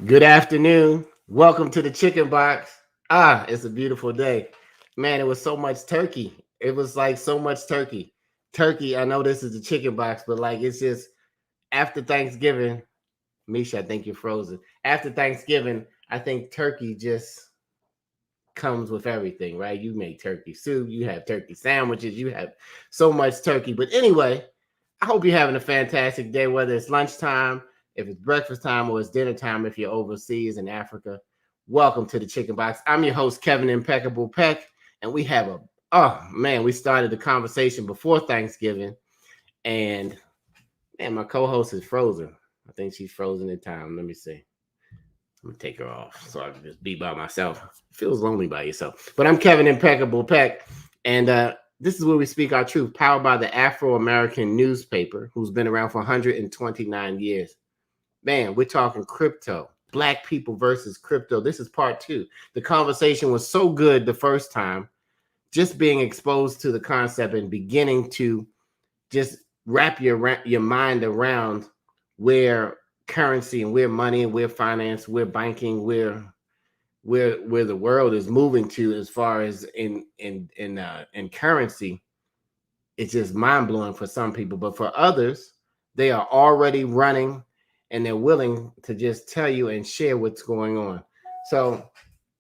Good afternoon. Welcome to the Chicken Box. It's a beautiful day. Man, it was so much turkey. It was like so much turkey. Turkey, I know this is the Chicken Box, but like it's just after Thanksgiving, Misha, I think you're frozen. After Thanksgiving, I think turkey just comes with everything, right? You make turkey soup, you have turkey sandwiches, you have so much turkey. But anyway, I hope you're having a fantastic day, whether it's lunchtime, if it's breakfast time, or it's dinner time if you're overseas in Africa. Welcome to the Chicken Box. I'm your host, Kevin Impeccable Peck, and we have we started the conversation before Thanksgiving, and man, my co-host is frozen. I think she's frozen in time. Let me see. I'm gonna take her off so I can just be by myself. It feels lonely by yourself. But I'm Kevin Impeccable Peck, and this is where we speak our truth, powered by the Afro-American newspaper, who's been around for 129 years. Man, we're talking crypto, Black people versus crypto. This is part two. The conversation was so good the first time, just being exposed to the concept and beginning to just wrap your mind around where currency and where money and where finance, where banking, where the world is moving to as far as in currency. It's just mind blowing for some people, but for others, they are already running and they're willing to just tell you and share what's going on. So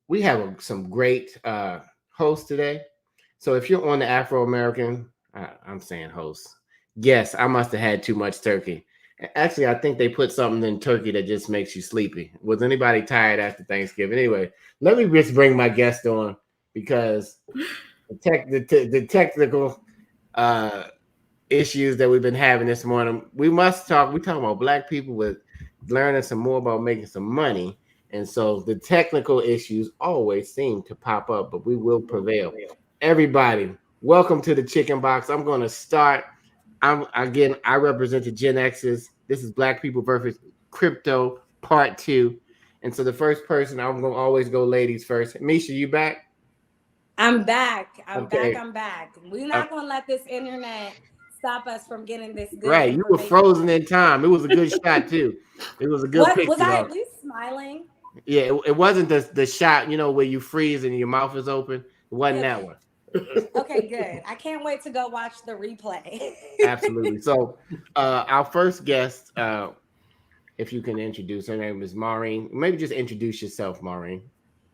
we have some great hosts today. So if you're on the Afro American, I'm saying host. Yes, I must have had too much turkey. Actually, I think they put something in turkey that just makes you sleepy. Was anybody tired after Thanksgiving? Anyway, let me just bring my guest on because the technical uh, issues that we've been having this morning. We must talk. We're talking about Black people with learning some more about making some money. And so the technical issues always seem to pop up, but we will prevail. Everybody, welcome to the Chicken Box. I'm going to start. I represent the Gen X's. This is Black people versus crypto part two. And so the first person, I'm going to always go ladies first. Misha, you back? I'm back. I'm back. Okay. I'm back. We're Uh, not going to let this internet stop us from getting this good right. You were frozen information. in time. It was a good shot, too. It was a good What was picture, I though. at least smiling? Yeah, it wasn't the shot, where you freeze and your mouth is open. It wasn't that Okay. one. Okay, good. I can't wait to go watch the replay. Absolutely. So, our first guest, if you can introduce her name is Maureen. Maybe just introduce yourself, Maureen.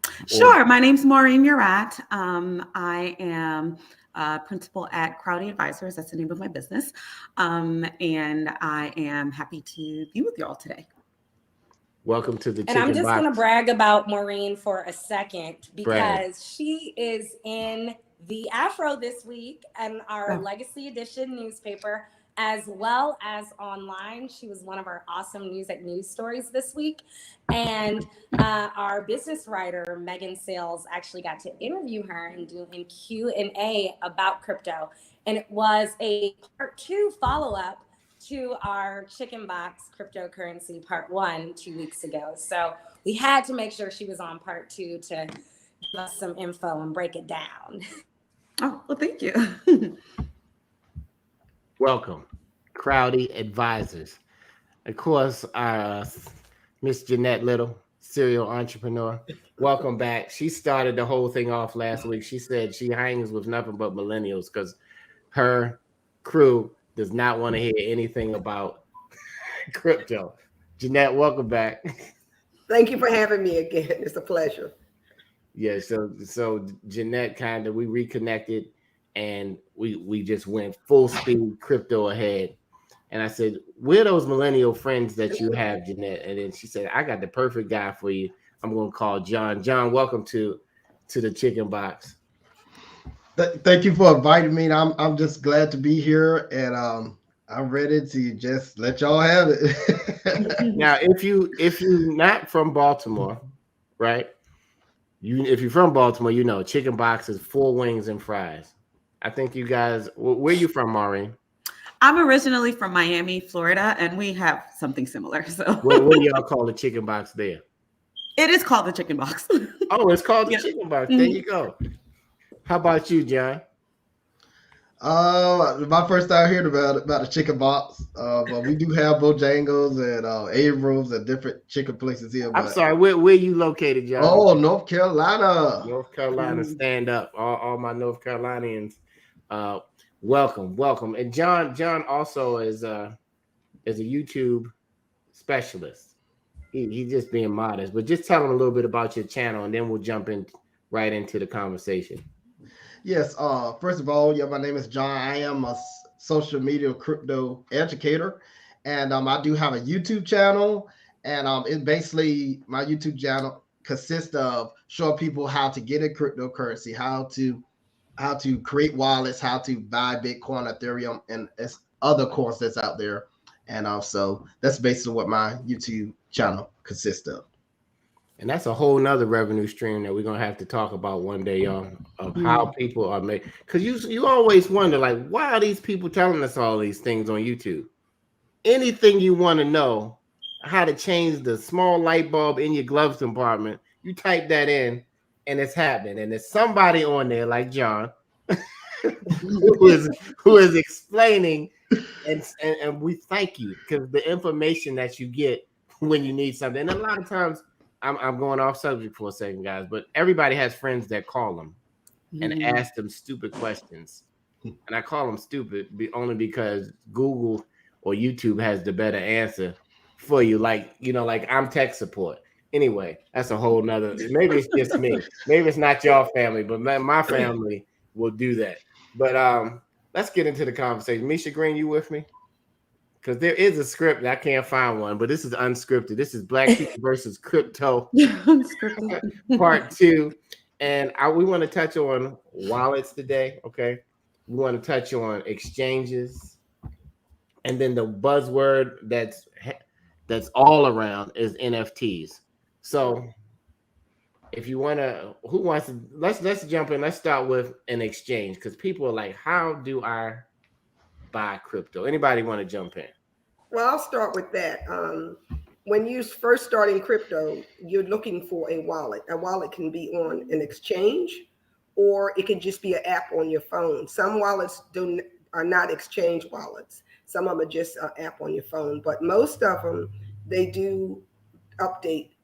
Or Sure. My name's Maureen Murat. I am principal at Crowdy Advisors. That's the name of my business. And I am happy to be with you all today. welcome to the And I'm Chicken just going to Box. brag about Maureen for a second Brad. because she is in the Afro this week and our Oh. Legacy Edition newspaper, as well as online. She was one of our awesome Music News stories this week. And our business writer, Megan Sales, actually got to interview her and do an Q&A about crypto. And it was a part two follow-up to our Chicken Box cryptocurrency part one 2 weeks ago. So we had to make sure she was on part two to give us some info and break it down. Oh, well, thank you. Welcome, Crowdy Advisors. Of course, Miss Jeanette Little, serial entrepreneur. Welcome back. She started the whole thing off last week. She said she hangs with nothing but millennials because her crew does not want to hear anything about crypto. Jeanette, welcome back. Thank you for having me again. It's a pleasure. Yeah, so Jeanette we reconnected and we just went full speed crypto ahead. And I said, "Where those millennial friends that you have, Jeanette?" And then she said, "I got the perfect guy for you. I'm gonna call John. John, welcome to the Chicken Box." Thank you for inviting me. I'm just glad to be here, and I'm ready to just let y'all have it. Now, if you not from Baltimore, right? If you're from Baltimore, Chicken Box is four wings and fries. I think you guys. Where you from, Maureen? I'm originally from Miami, Florida, and we have something similar. So What do y'all call the Chicken Box there? it is called the Chicken Box. Oh, it's called the Yeah. Chicken Box. There you go. How about you, John? My first time hearing about the chicken box. But we do have Bojangles and Abrams and different chicken places here. I'm But sorry, where you located, John? North Carolina. North Carolina, Mm. stand up. All my North Carolinians, welcome. And John also is a YouTube specialist. He's just being modest, but just tell him a little bit about your channel, and then we'll jump in right into the conversation. Yes. First of all, yeah, my name is John. I am a social media crypto educator, and I do have a YouTube channel, and it basically my YouTube channel consists of showing people how to get in cryptocurrency, how to create wallets, how to buy Bitcoin, Ethereum, and other coins that's out there, and also that's basically what my YouTube channel consists of. And that's a whole nother revenue stream that we're gonna have to talk about one day, y'all, of how people are made. Because you always wonder, like, why are these people telling us all these things on YouTube? Anything you want to know, how to change the small light bulb in your gloves compartment, you type that in, and it's happening. And there's somebody on there like John, who is explaining, and we thank you because the information that you get when you need something. And a lot of times, I'm going off subject for a second, guys, but everybody has friends that call them and ask them stupid questions. And I call them stupid only because Google or YouTube has the better answer for you. Like I'm tech support. Anyway, that's a whole nother. Maybe it's just me. Maybe it's not your family, but my family will do that. But let's get into the conversation. Misha Green, you with me? Because there is a script. I can't find one, but this is unscripted. This is Black People versus Crypto Part 2. And we want to touch on wallets today, okay? We want to touch on exchanges. And then the buzzword that's all around is NFTs. So if you want to, let's jump in. Let's start with an exchange because people are like, how do I buy crypto? Anybody want to jump in? Well, I'll start with that. When you first start in crypto, you're looking for a wallet. A wallet can be on an exchange, or it can just be an app on your phone. Some wallets are not exchange wallets. Some of them are just an app on your phone, but most of them, they do update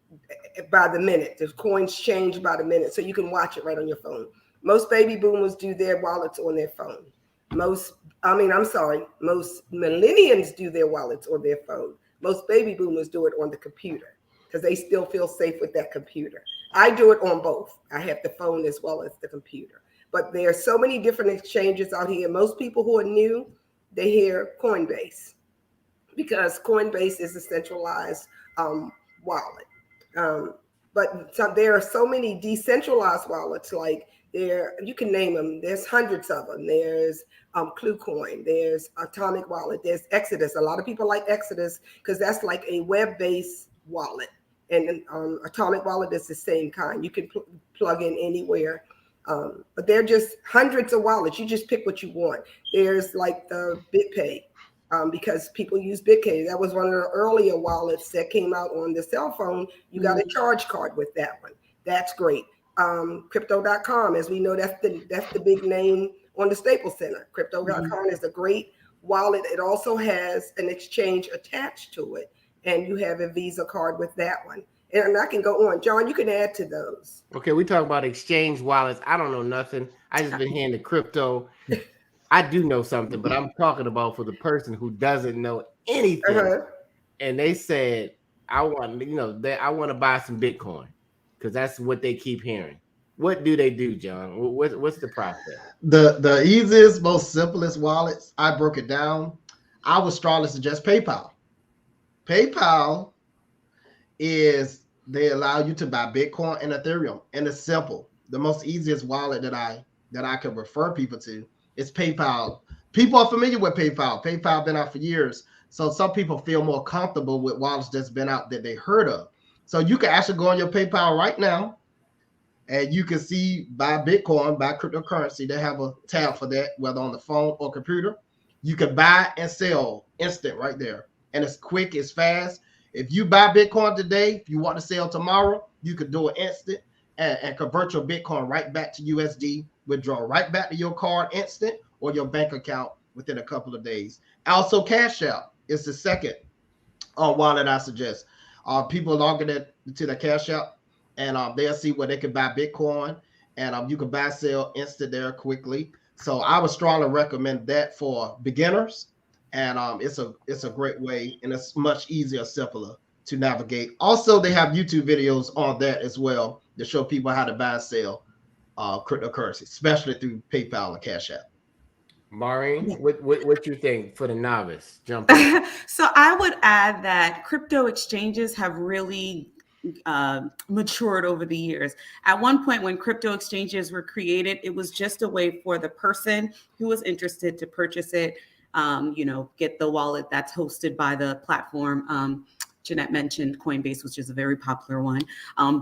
by the minute. There's coins change by the minute, so you can watch it right on your phone. Most baby boomers do their wallets on their phone. Most millennials do their wallets on their phone. Most baby boomers do it on the computer because they still feel safe with that computer. I do it on both. I have the phone as well as the computer. But there are so many different exchanges out here. Most people who are new, they hear Coinbase because Coinbase is a centralized wallet. But there are so many decentralized wallets, like you can name them. There's hundreds of them. There's KlueCoin, there's Atomic Wallet, there's Exodus. A lot of people like Exodus because that's like a web-based wallet. And Atomic Wallet is the same kind. You can plug in anywhere. But they're just hundreds of wallets. You just pick what you want. There's like the BitPay because people use BitPay. That was one of the earlier wallets that came out on the cell phone. You got a charge card with that one. That's great. Crypto.com, as we know, that's the big name on the Staples Center. Crypto.com is a great wallet. It also has an exchange attached to it, and you have a Visa card with that one. And I can go on. John, you can add to those. Okay, we talk about exchange wallets. I don't know nothing. I just been hearing the crypto. I do know something, but I'm talking about for the person who doesn't know anything. And they said, I want to buy some Bitcoin because that's what they keep hearing. What do they do, John? What's the process? The easiest, most simplest wallets, I broke it down. I would strongly suggest PayPal. PayPal they allow you to buy Bitcoin and Ethereum, and it's simple. The most easiest wallet that I could refer people to is PayPal. People are familiar with PayPal. PayPal been out for years, so some people feel more comfortable with wallets that's been out that they heard of. So you can actually go on your PayPal right now, and you can see buy Bitcoin, buy cryptocurrency. They have a tab for that, whether on the phone or computer. You can buy and sell instant right there. And it's quick, it's fast. If you buy Bitcoin today, if you want to sell tomorrow, you can do it instant and convert your Bitcoin right back to USD, withdraw right back to your card instant, or your bank account within a couple of days. Also, Cash App is the second wallet I suggest. People log in to the Cash App, and they'll see where they can buy Bitcoin, and you can buy, sell instant there quickly. So I would strongly recommend that for beginners, and it's a great way, and it's much easier, simpler to navigate. Also, they have YouTube videos on that as well to show people how to buy and sell cryptocurrency, especially through PayPal and Cash App. Maureen, what you think for the novice? Jump in. So I would add that crypto exchanges have really matured over the years. At one point, when crypto exchanges were created, it was just a way for the person who was interested to purchase it, get the wallet that's hosted by the platform. Jeanette mentioned Coinbase, which is a very popular one,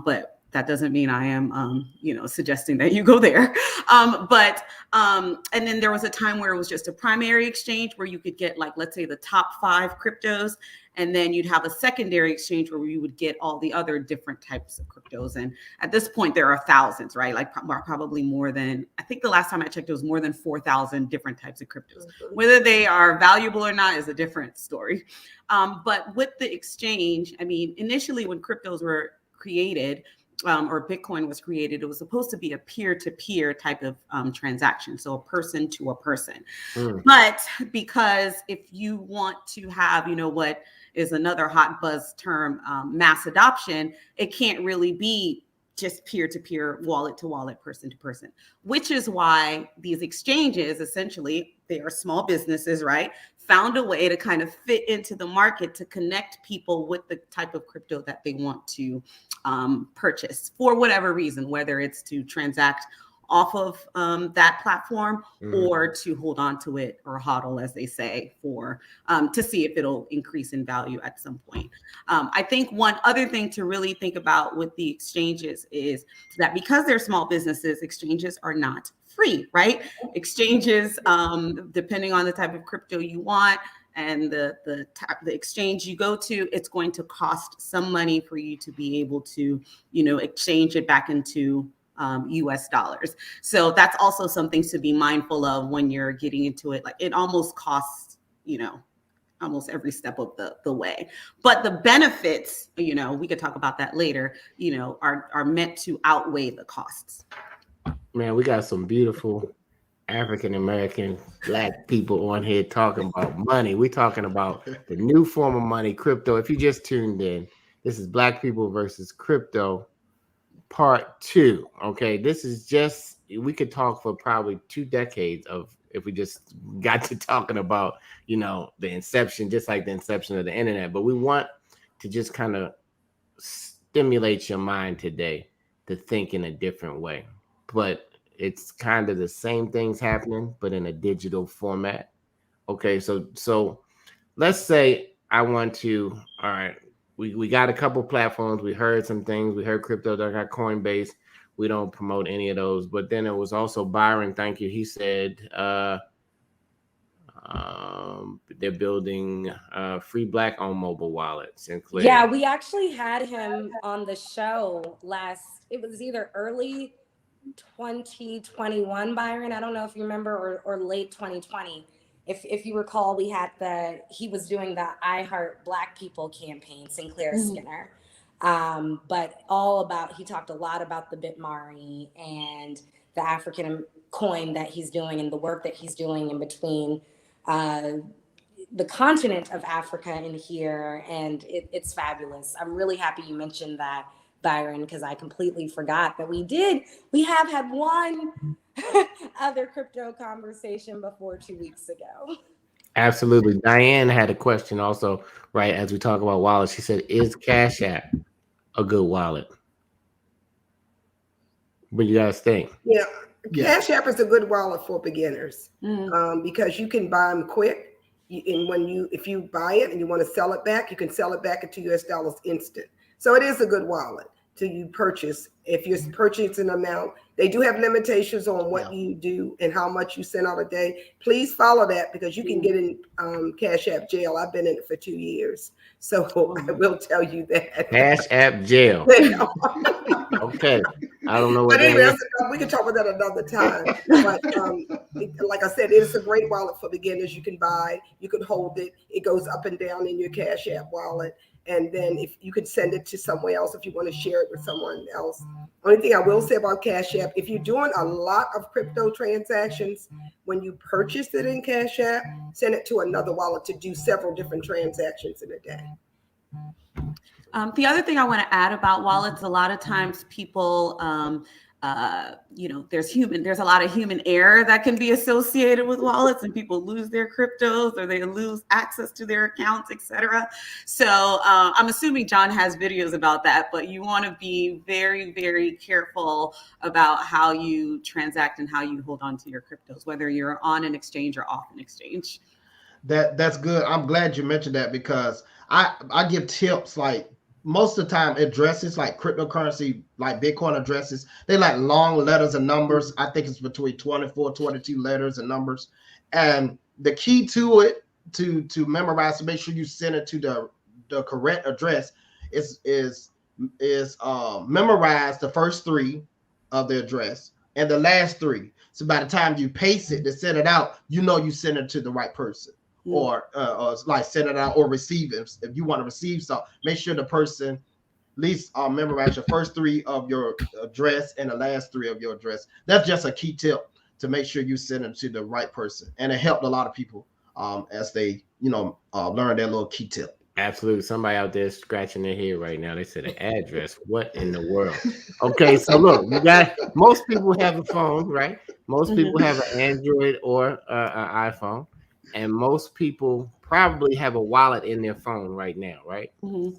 but that doesn't mean I am, suggesting that you go there. And then there was a time where it was just a primary exchange where you could get, like, let's say the top 5 cryptos. And then you'd have a secondary exchange where you would get all the other different types of cryptos. And at this point, there are thousands, right? Like probably more than, I think the last time I checked, it was more than 4,000 different types of cryptos. Whether they are valuable or not is a different story. But with the exchange, I mean, initially when cryptos were created, or Bitcoin was created, it was supposed to be a peer-to-peer type of transaction, so a person to a person. But because if you want to have, what is another hot buzz term, mass adoption, it can't really be just peer-to-peer, wallet-to-wallet, person-to-person, which is why these exchanges, essentially, they are small businesses, right? Found a way to kind of fit into the market to connect people with the type of crypto that they want to purchase for whatever reason, whether it's to transact off of that platform or to hold on to it, or hodl, as they say, for to see if it'll increase in value at some point. I think one other thing to really think about with the exchanges is that because they're small businesses, exchanges are not free, right? Exchanges, depending on the type of crypto you want and the exchange you go to, it's going to cost some money for you to be able to, exchange it back into US dollars. So that's also something to be mindful of when you're getting into it. Like, it almost costs, almost every step of the way. But the benefits, we could talk about that later, are meant to outweigh the costs. Man, we got some beautiful African-American Black people on here talking about money. We're talking about the new form of money, crypto. If you just tuned in, this is Black People versus Crypto Part 2. Okay, this is just, we could talk for probably 2 decades of, if we just got to talking about, the inception, just like the inception of the internet. But we want to just kind of stimulate your mind today to think in a different way. But it's kind of the same things happening, but in a digital format. Okay, so let's say I want to, all right, we got a couple platforms. We heard some things. We heard crypto. I got Coinbase. We don't promote any of those. But then it was also Byron. Thank you. He said they're building free Black-owned mobile wallets. Sinclair. Yeah, we actually had him on the show it was either early 2021, Byron. I don't know if you remember, or late 2020. If you recall, he was doing the I Heart Black People campaign, Sinclair Skinner. But he talked a lot about the Bitmari and the African coin that he's doing and the work that he's doing in between the continent of Africa and here. And it's fabulous. I'm really happy you mentioned that, Byron, because I completely forgot that we have had one other crypto conversation before 2 weeks ago. Absolutely. Diane had a question also, right, as we talk about wallets. She said, is Cash App a good wallet? What do you guys think? Yeah, Cash App is a good wallet for beginners because you can buy them quick. And if you buy it and you want to sell it back, you can sell it back into US dollars instant. So it is a good wallet to purchase. If you're purchasing an amount, they do have limitations on what you do and how much you send out a day. Please follow that, because you can get in Cash App jail. I've been in it for 2 years. So I will tell you that. Cash App jail. Okay. I don't know what But that anyway, is. we can talk about that another time. But like I said, it's a great wallet for beginners. You can buy, you can hold it. It goes up and down in your Cash App wallet. And then if you could send it to somewhere else if you want to share it with someone else. Only thing I will say about Cash App, if you're doing a lot of crypto transactions, when you purchase it in Cash App, send it to another wallet to do several different transactions in a day. The other thing I want to add about wallets, a lot of times people, there's a lot of human error that can be associated with wallets, and people lose their cryptos or they lose access to their accounts, etc. So I'm assuming John has videos about that, but you want to be very, very careful about how you transact and how you hold on to your cryptos, whether you're on an exchange or off an exchange. That's good. I'm glad you mentioned that because I give tips like most of the time addresses like cryptocurrency, like Bitcoin addresses, they like long letters and numbers. I think it's between 24, 22 letters and numbers. And the key to it to memorize, to make sure you send it to the correct address is memorize the first three of the address and the last three. So by the time you paste it to send it out, you know you send it to the right person. Or like send it out or receive it. If you want to receive something, make sure the person at least memorize your first three of your address and the last three of your address. That's just a key tip to make sure you send it to the right person. And it helped a lot of people as they, learn that little key tip. Absolutely. Somebody out there scratching their head right now. They said an address. What in the world? Okay, so look, most people have a phone, right? Most people have an Android or an iPhone. And most people probably have a wallet in their phone right now, right?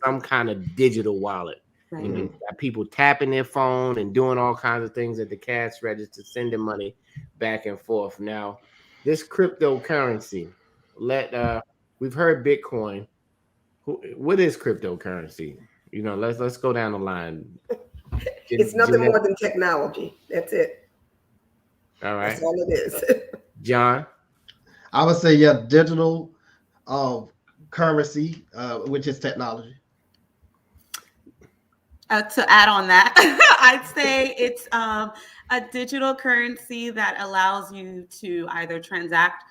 Some kind of digital wallet. Right. You know, got people tapping their phone and doing all kinds of things at the cash register, sending money back and forth. Now, this cryptocurrency, we've heard Bitcoin. What is cryptocurrency? Let's go down the line. It's nothing more than technology. That's it. All right. That's all it is. John? I would say, yeah, digital currency, which is technology. To add on that, I'd say it's a digital currency that allows you to either transact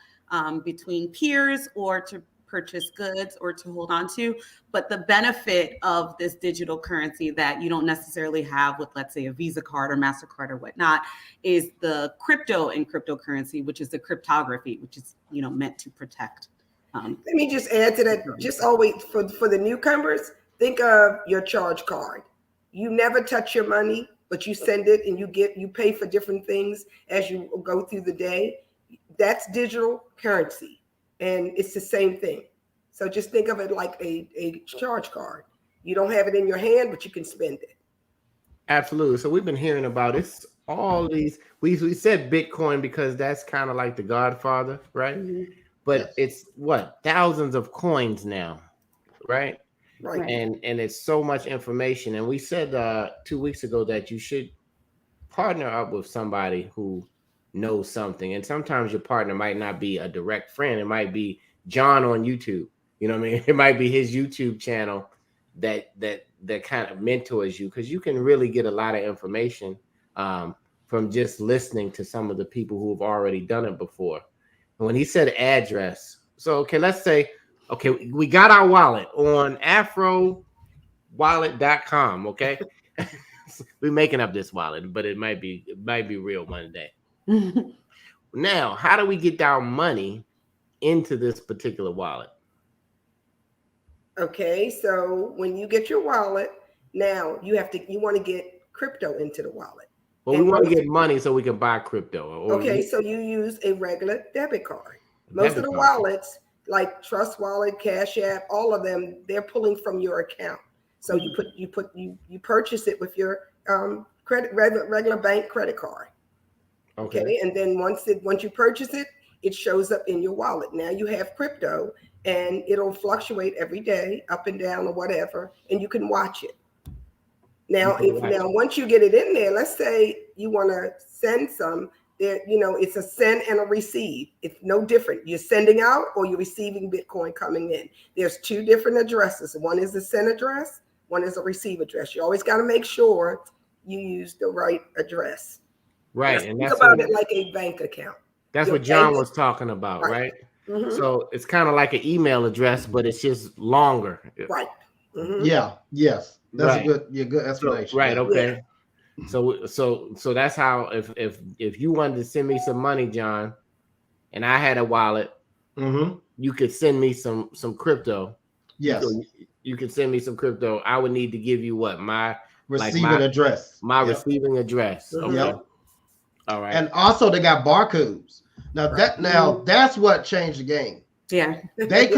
between peers or to purchase goods or to hold on to. But the benefit of this digital currency that you don't necessarily have with, let's say, a Visa card or MasterCard or whatnot, is the crypto in cryptocurrency, which is the cryptography, which is, meant to protect. Let me just add to that. Just always for the newcomers, think of your charge card. You never touch your money, but you send it and you pay for different things as you go through the day. That's digital currency. And it's the same thing. So just think of it like a charge card. You don't have it in your hand, but you can spend it. Absolutely. So we've been hearing about it. All these, we said Bitcoin because that's kind of like the godfather, right? But it's thousands of coins now, right? Right. And it's so much information. And we said 2 weeks ago that you should partner up with somebody who knows something. And sometimes your partner might not be a direct friend. It might be John on YouTube. You know what I mean? It might be his YouTube channel that kind of mentors you, because you can really get a lot of information from just listening to some of the people who have already done it before. And when he said address, so let's say, we got our wallet on afrowallet.com. Okay. We're making up this wallet, but it might be real one day. Now, how do we get our money into this particular wallet? Okay, so when you get your wallet, now you want to get crypto into the wallet. Well, we want to get money so we can buy crypto. Okay, so you use a regular debit card. Most of the wallets, like Trust Wallet, Cash App, all of them, they're pulling from your account. So you purchase it with your regular bank credit card. Okay, and then once you purchase it, it shows up in your wallet. Now you have crypto, and it'll fluctuate every day, up and down or whatever, and you can watch it. Now, once you get it in there, let's say you want to send some. It's a send and a receive. It's no different. You're sending out or you're receiving Bitcoin coming in. There's two different addresses. One is the send address. One is a receive address. You always got to make sure you use the right address. Right, Think and that's about what, it like a bank account. that's Your what John bank- was talking about, Right. right? Mhm. So it's kind of like an email address, but it's just longer. Right. Mhm. Yeah, yes, that's Right. a good So, explanation. right, Yeah. okay. So that's how if you wanted to send me some money, John, and I had a wallet, Mm-hmm. you could send me some crypto. Yes. You could send me some crypto. I would need to give you what my Receiving address. my Yep. receiving address. Mhm. Okay. Yep. All right. And also they got barcodes. Now Right. that's what changed the game. Yeah. They Yes.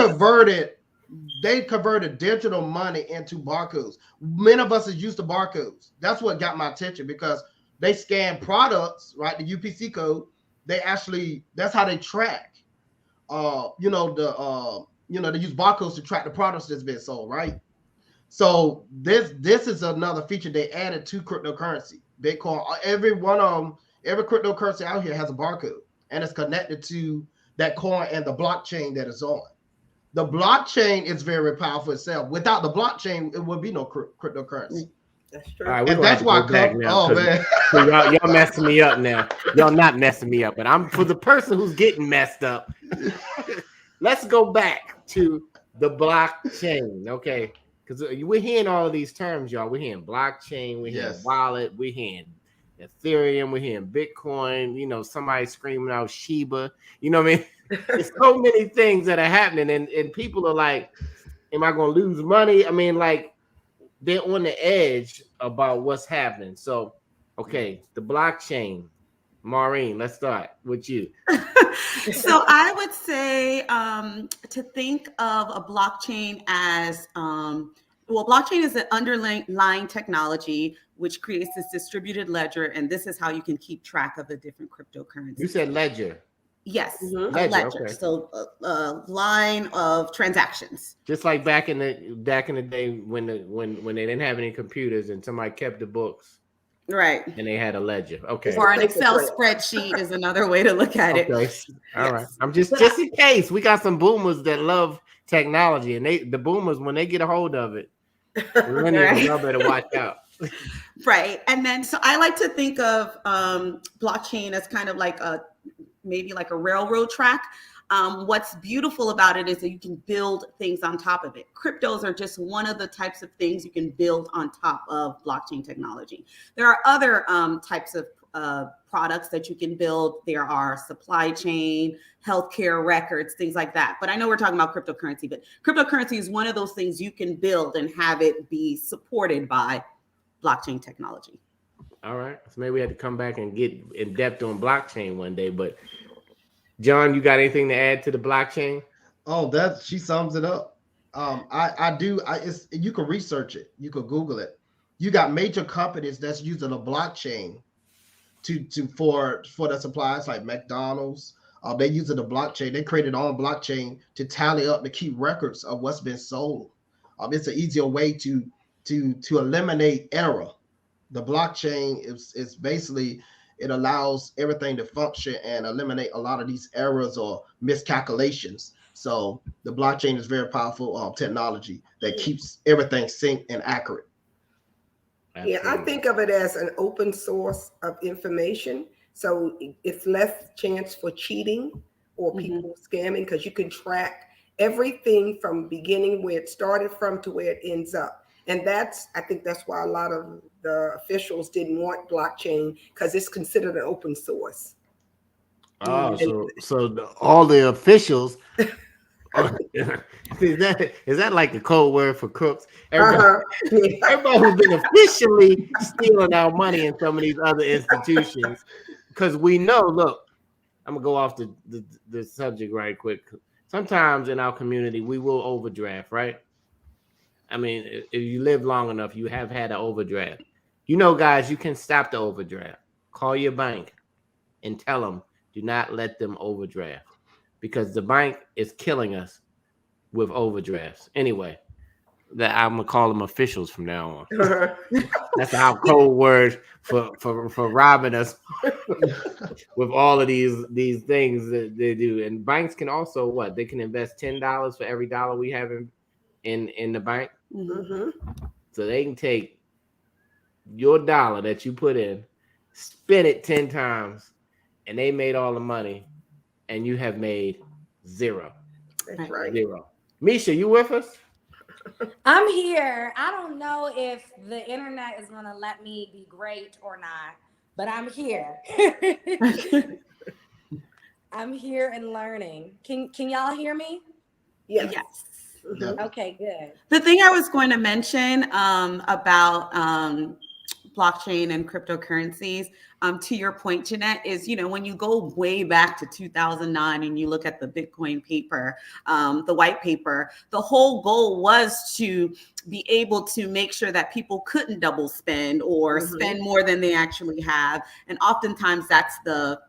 converted digital money into barcodes. Many of us is used to barcodes. That's what got my attention because they scan products, right? The UPC code. That's how they track. They use barcodes to track the products that's been sold, right? So this is another feature they added to cryptocurrency. Bitcoin, every cryptocurrency out here has a barcode and it's connected to that coin and the blockchain that it's on. The blockchain is very powerful itself. Without the blockchain, it would be no cryptocurrency. That's true. All right, we're And gonna have that's to why go back now. oh man. Y'all messing me up now. Y'all not messing me up, but I'm for the person who's getting messed up. Let's go back to the blockchain, okay? Because we're hearing all of these terms, y'all. We're hearing blockchain, we're hearing Yes. wallet, we're hearing Ethereum, we're hearing Bitcoin. You know, somebody screaming out Shiba. You know what I mean? There's so many things that are happening, and people are like, "Am I going to lose money?" I mean, like they're on the edge about what's happening. So, okay, the blockchain. Maureen, let's start with you. So I would say to think of a blockchain as blockchain is an underlying technology which creates this distributed ledger, and this is how you can keep track of the different cryptocurrencies. You said ledger, Yes, Mhm. a Ledger, ledger. okay. So a line of transactions. just like back in the day when they didn't have any computers and somebody kept the books Right. and they had a ledger. Okay. Or an Paper Excel trail. spread sheet is another way to look at it. Okay. All right. Yes. I'm just in case we got some boomers that love technology, and the boomers when they get a hold of it, millennials, y'all better watch out. Right. And then, so I like to think of blockchain as kind of like maybe like a railroad track. What's beautiful about it is that you can build things on top of it. Cryptos are just one of the types of things you can build on top of blockchain technology. There are other types of products that you can build. There are supply chain, healthcare records, things like that. But I know we're talking about cryptocurrency, but cryptocurrency is one of those things you can build and have it be supported by blockchain technology. All right. So maybe we had to come back and get in depth on blockchain one day. But John, you got anything to add to the blockchain? Oh, she sums it up. You can research it. You can Google it. You got major companies that's using a blockchain for the supplies like McDonald's. They using the blockchain. They created their own blockchain to tally up to keep records of what's been sold. It's an easier way to eliminate error. The blockchain is basically, it allows everything to function and eliminate a lot of these errors or miscalculations. So the blockchain is very powerful technology that keeps everything synced and accurate. Yeah, I think of it as an open source of information. So it's less chance for cheating or people scamming because you can track everything from beginning where it started from to where it ends up. And I think that's why a lot of the officials didn't want blockchain because it's considered an open source. Oh, so all the officials. Is that like the code word for crooks? Everybody who's been officially stealing our money in some of these other institutions, because we know. Look, I'm gonna go off the subject right quick. Sometimes in our community, we will overdraft, right? I mean, if you live long enough, you have had an overdraft. You know, guys, you can stop the overdraft. Call your bank and tell them, do not let them overdraft, because the bank is killing us with overdrafts. Anyway, that I'm gonna call them officials from now on. That's our code word for robbing us with all of these things that they do. And banks can also they can invest $10 for every dollar we have in the bank. Mm-hmm. So they can take your dollar that you put in, spin it 10 times, and they made all the money, and you have made zero. That's right. Zero. Misha, you with us? I'm here. I don't know if the internet is going to let me be great or not, but I'm here. I'm here and learning. Can y'all hear me? Yes. Yes. Mhm. Okay, good. The thing I was going to mention about blockchain and cryptocurrencies, to your point, Jeanette, is, when you go way back to 2009 and you look at the Bitcoin paper, the white paper, the whole goal was to be able to make sure that people couldn't double spend or spend more than they actually have. And oftentimes that's the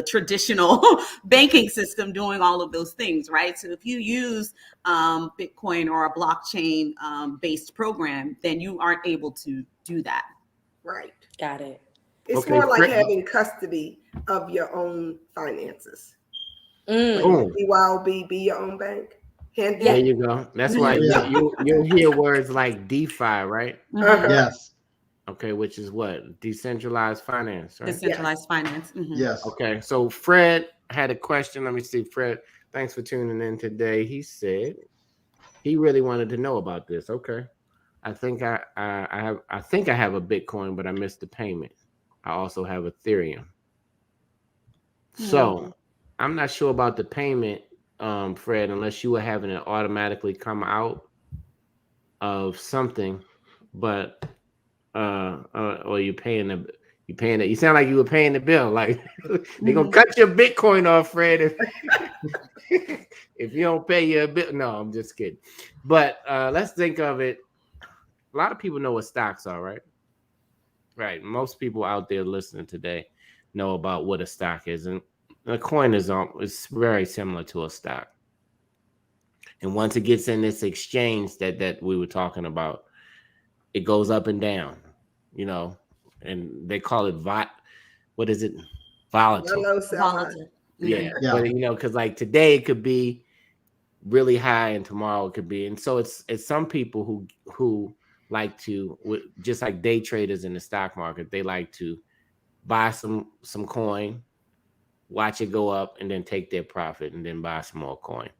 traditional banking system doing all of those things, right? So if you use Bitcoin or a blockchain based program, then you aren't able to do that. Right. Got it. It's Okay, more like Fred- having custody of your own finances. Boom. BYOB, be your own bank. Hand There you go. That's why Yeah. you'll hear words like DeFi, right? Uh-huh. Yes. Okay, which is what? Decentralized finance, right? Decentralized finance. Mhm. Yes. Okay, so Fred had a question. Let me see. Fred, thanks for tuning in today. He said he really wanted to know about this. Okay. I think I have a Bitcoin, but I missed the payment. I also have Ethereum. So I'm not sure about the payment, Fred, unless you were having it automatically come of something, but or you paying it. You sound like you were paying the bill. Like they're gonna cut your Bitcoin off, Fred, if you don't pay your bill. No, I'm just kidding. But let's think of it. A lot of people know what stocks are, right? Right. Most people out there listening today know about what a stock is, and a coin is very similar to a stock. And once it gets in this exchange that we were talking about, it goes up and down, and they call it what is it? Volatile. Hello, sell high. Volatile. Yeah. Yeah. But because like today it could be really high and tomorrow it could be. And so it's some people who like to, just like day traders in the stock market, they like to buy some coin, watch it go up, and then take their profit and then buy some more coin.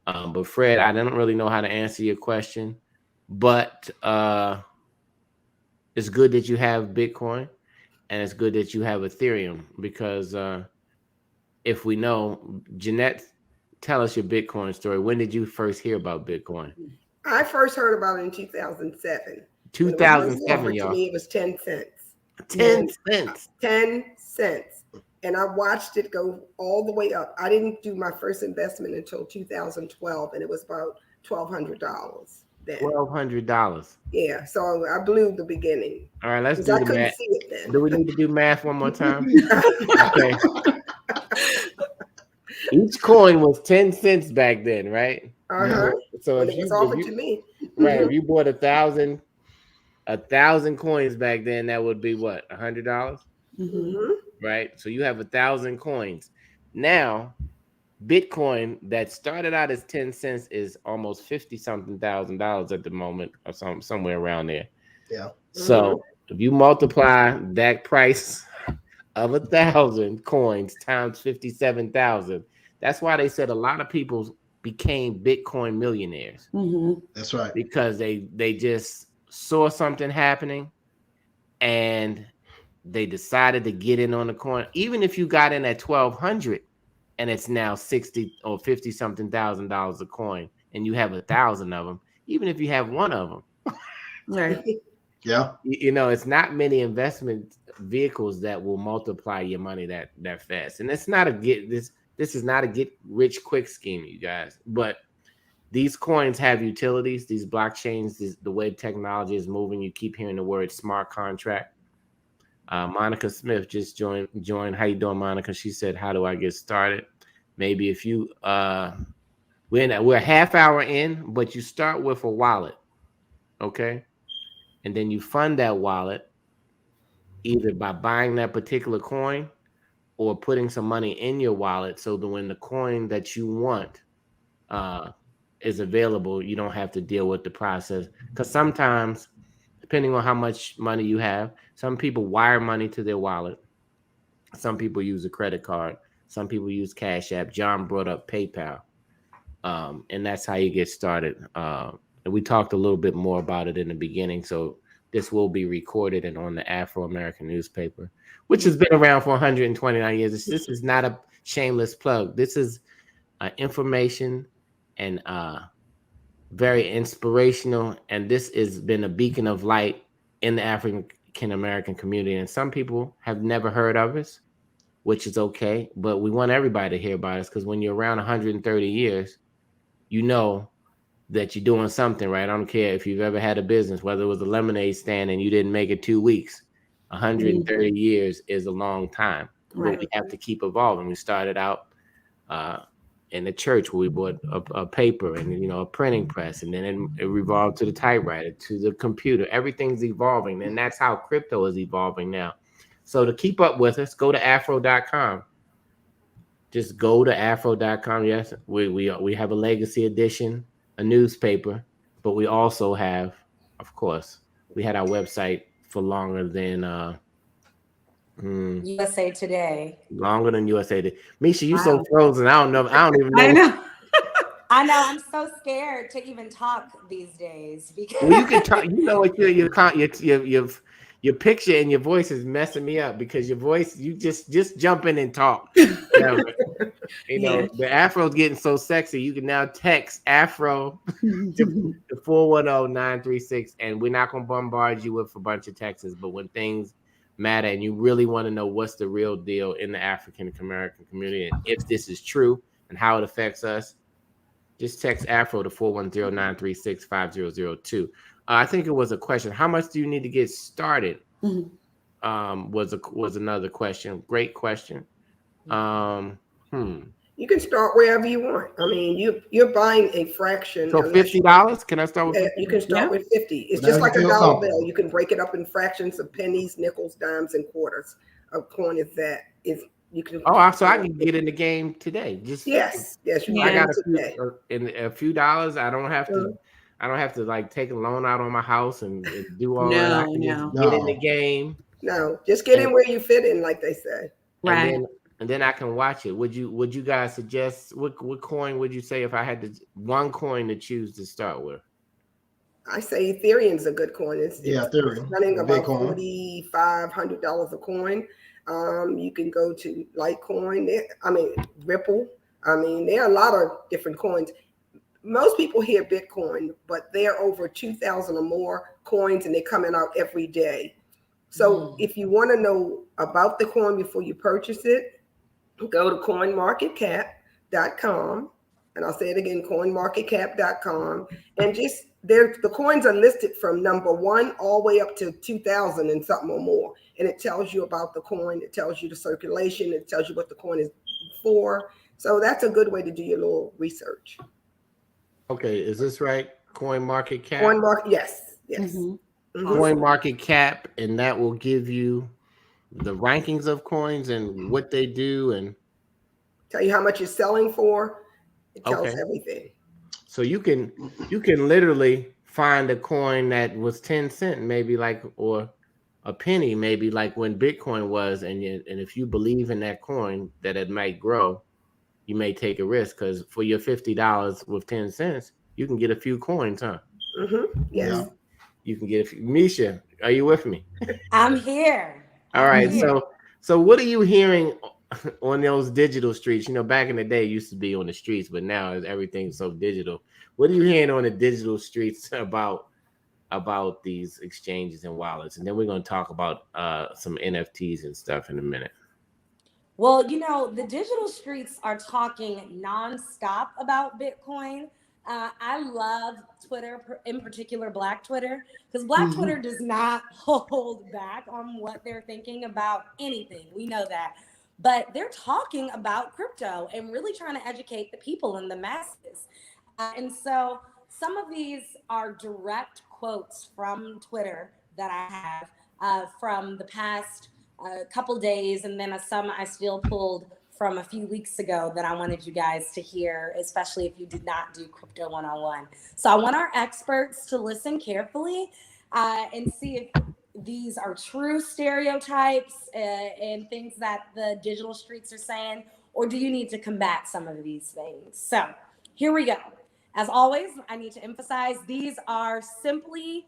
But Fred, I don't really know how to answer your question, but it's good that you have Bitcoin and it's good that you have Ethereum, because if we know, Jeanette, tell us your Bitcoin story. When did you first hear about Bitcoin? I first heard about it in 2007. 2007, To y'all. me, it was 10 cents. 10 cents. 10 cents. And I watched it go all the way up. I didn't do my first investment until 2012, and it was about $1,200 then. $1,200. Yeah, so I blew the beginning. All right, let's Because do I the couldn't math. see it then. Do we need to do math one more time? Okay. Each coin was 10 cents back then, right? Uh-huh. So When it was offered to me. right, if you bought 1,000 coins back then, that would be what, $100? Mhm. Right? So you have 1,000 coins. Now, Bitcoin that started out as 10 cents is almost 50-something thousand dollars at the moment, or somewhere around there. Yeah. So if you multiply that price of 1,000 coins times 57,000, that's why they said a lot of people became Bitcoin millionaires, That's right. because they just saw something happening and they decided to get in on the coin. Even if you got in at 1,200 and it's now 60 or 50-something thousand dollars a coin, and you have 1,000 of them, even if you have one of them, Right. Yeah. it's not many investment vehicles that will multiply your money that fast. And it's not this is not a get rich quick scheme, you guys. But these coins have utilities. These blockchains, the way technology is moving, you keep hearing the word smart contract. Monica Smith just joined. How you doing, Monica? She said, "How do I get started?" Maybe if you we're a half hour in, but you start with a wallet, okay, and then you fund that wallet either by buying that particular coin or putting some money in your wallet, so that when the coin that you want is available, you don't have to deal with the process. Because sometimes depending on how much money you have. Some people wire money to their wallet. Some people use a credit card. Some people use Cash App. John brought up PayPal. And that's how you get started. And we talked a little bit more about it in the beginning. So this will be recorded and on the Afro-American newspaper, which has been around for 129 years. This is not a shameless plug. This is information and very inspirational. And this has been a beacon of light in the African-American community. And some people have never heard of us, which is okay. But we want everybody to hear about us, because when you're around 130 years, you know that you're doing something right. I don't care if you've ever had a business, whether it was a lemonade stand and you didn't make it 2 weeks. 130 years is a long time. Right. But we have to keep evolving. We started out in the church where we bought a paper and a printing press, and then it evolved to the typewriter, to the computer. Everything's evolving, and that's how crypto is evolving now. So to keep up with us, go to afro.com. Just go to afro.com. Yes, we have a legacy edition, a newspaper, but we also have, of course, we had our website for longer than USA Today. Longer than USA Today. Misha, you so frozen. I don't even know. I know. I know. I'm so scared to even talk these days because Well, you can talk. You know what your picture and your voice is messing me up, because your voice, you just jump in and talk. The Afro's getting so sexy. You can now text Afro to 410-936, and we're not gonna bombard you with a bunch of texts. But when things matter and you really want to know what's the real deal in the African American community and if this is true and how it affects us, just text Afro to 410-936-5002. I think it was a question. How much do you need to get started? Was another question. Great question. You can start wherever you want. I mean, you're buying a fraction. So $50? Can I start with? Yeah, you can start with 50. It's Whatever just like a feels dollar comfortable. bill. You can break it up in fractions of pennies, nickels, dimes, and quarters. A coin is that. You can. Oh, so I can get in the game today. Just Yes, you I can got today. a few dollars. I don't have to. I don't have to like take a loan out on my house and do all that. I can just get in the game. No, just get in where you fit in, like they say. Right. And then I can watch it. Would you guys suggest what coin would you say if I had one coin to choose to start with? I say Ethereum's a good coin. It's Ethereum. running about Bitcoin. $4,500 a coin. You can go to Litecoin. Ripple. There are a lot of different coins. Most people hear Bitcoin, but there are over 2,000 or more coins, and they're coming out every day. So if you want to know about the coin before you purchase it, go to coinmarketcap.com. And I'll say it again, coinmarketcap.com. And the coins are listed from number 1 all the way up to 2,000 and something or more. And it tells you about the coin. It tells you the circulation. It tells you what the coin is for. So that's a good way to do your little research. Okay, is this right? CoinMarketCap? Yes. CoinMarketCap, and that will give you the rankings of coins and what they do, and tell you how much it's selling for. It tells everything. So you can literally find a coin that was 10 cents, maybe, like, or a penny, maybe, like when Bitcoin was, and if you believe in that coin that it might grow, you may take a risk, because for your $50 with 10 cents, you can get a few coins, huh? Yes. Yeah. You can get a few. Misha, are you with me? I'm here. All right. So what are you hearing on those digital streets? Back in the day, it used to be on the streets, but now everything's so digital. What are you hearing on the digital streets about these exchanges and wallets? And then we're going to talk about some NFTs and stuff in a minute. Well, the digital streets are talking nonstop about Bitcoin. I love Twitter, in particular Black Twitter, because Black Twitter does not hold back on what they're thinking about anything. We know that. But they're talking about crypto and really trying to educate the people and the masses. And so some of these are direct quotes from Twitter that I have from the past couple days, and then some I still pulled from a few weeks ago that I wanted you guys to hear, especially if you did not do Crypto 101. So I want our experts to listen carefully and see if these are true stereotypes and things that the digital streets are saying, or do you need to combat some of these things? So here we go. As always, I need to emphasize these are simply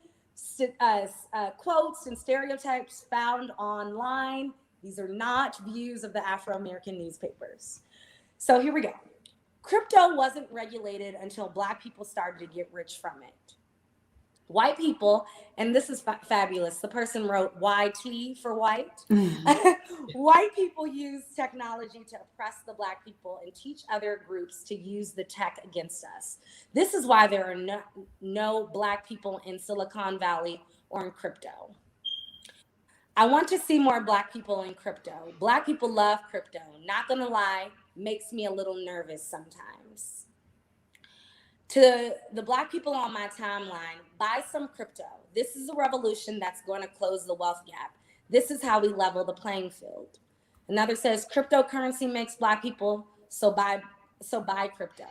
quotes and stereotypes found online. These are not views of the Afro-American newspapers. So here we go. Crypto wasn't regulated until Black people started to get rich from it. White people, and this is fabulous, the person wrote YT for white. White people use technology to oppress the Black people and teach other groups to use the tech against us. This is why there are no Black people in Silicon Valley or in crypto. I want to see more Black people in crypto. Black people love crypto. Not gonna lie, makes me a little nervous sometimes. To the Black people on my timeline, buy some crypto. This is a revolution that's going to close the wealth gap. This is how we level the playing field. Another says cryptocurrency makes Black people, so buy crypto.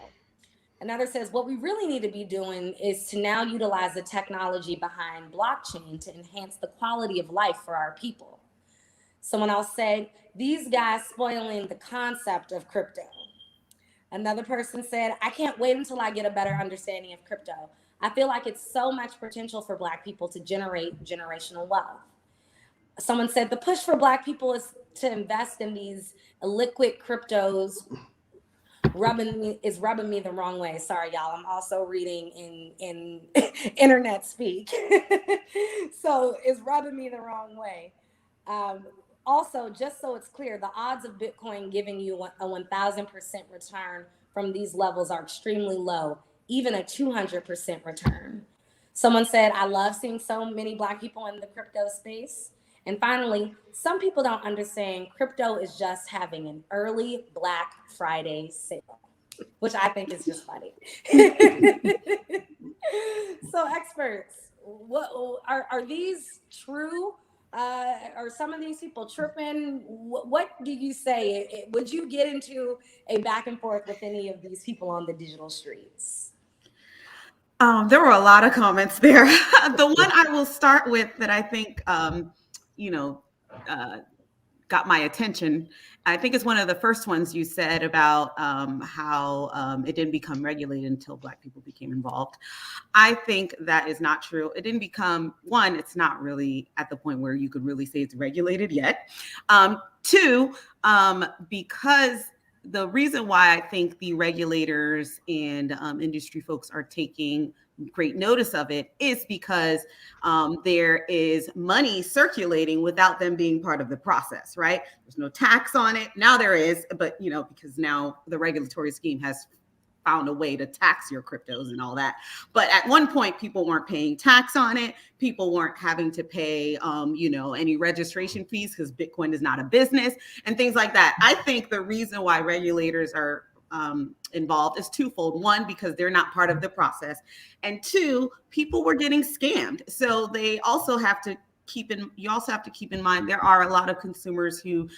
Another says what we really need to be doing is to now utilize the technology behind blockchain to enhance the quality of life for our people. Someone else said, these guys spoiling the concept of crypto. Another person said, I can't wait until I get a better understanding of crypto. I feel like it's so much potential for Black people to generate generational wealth. Someone said, the push for Black people is to invest in these illiquid cryptos is rubbing me the wrong way. Sorry, y'all. I'm also reading in internet speak. So it's rubbing me the wrong way. Also, just so it's clear, the odds of Bitcoin giving you a 1,000% return from these levels are extremely low, even a 200% return. Someone said, I love seeing so many Black people in the crypto space. And finally, some people don't understand crypto is just having an early Black Friday sale, which I think is just funny. So experts, what are these true? Are some of these people tripping? What do you say? Would you get into a back and forth with any of these people on the digital streets? There were a lot of comments there. The one I will start with that I think, got my attention, I think it's one of the first ones you said about how it didn't become regulated until Black people became involved. I think that is not true. It didn't become, one, it's not really at the point where you could really say it's regulated yet. Two, because the reason why I think the regulators and industry folks are taking great notice of it is because there is money circulating without them being part of the process, right? There's no tax on it. Now there is, but because now the regulatory scheme has found a way to tax your cryptos and all that. But at one point, people weren't paying tax on it. People weren't having to pay, any registration fees because Bitcoin is not a business and things like that. I think the reason why regulators are involved is twofold. One, because they're not part of the process. And two, people were getting scammed. So they also have to keep in mind, there are a lot of consumers who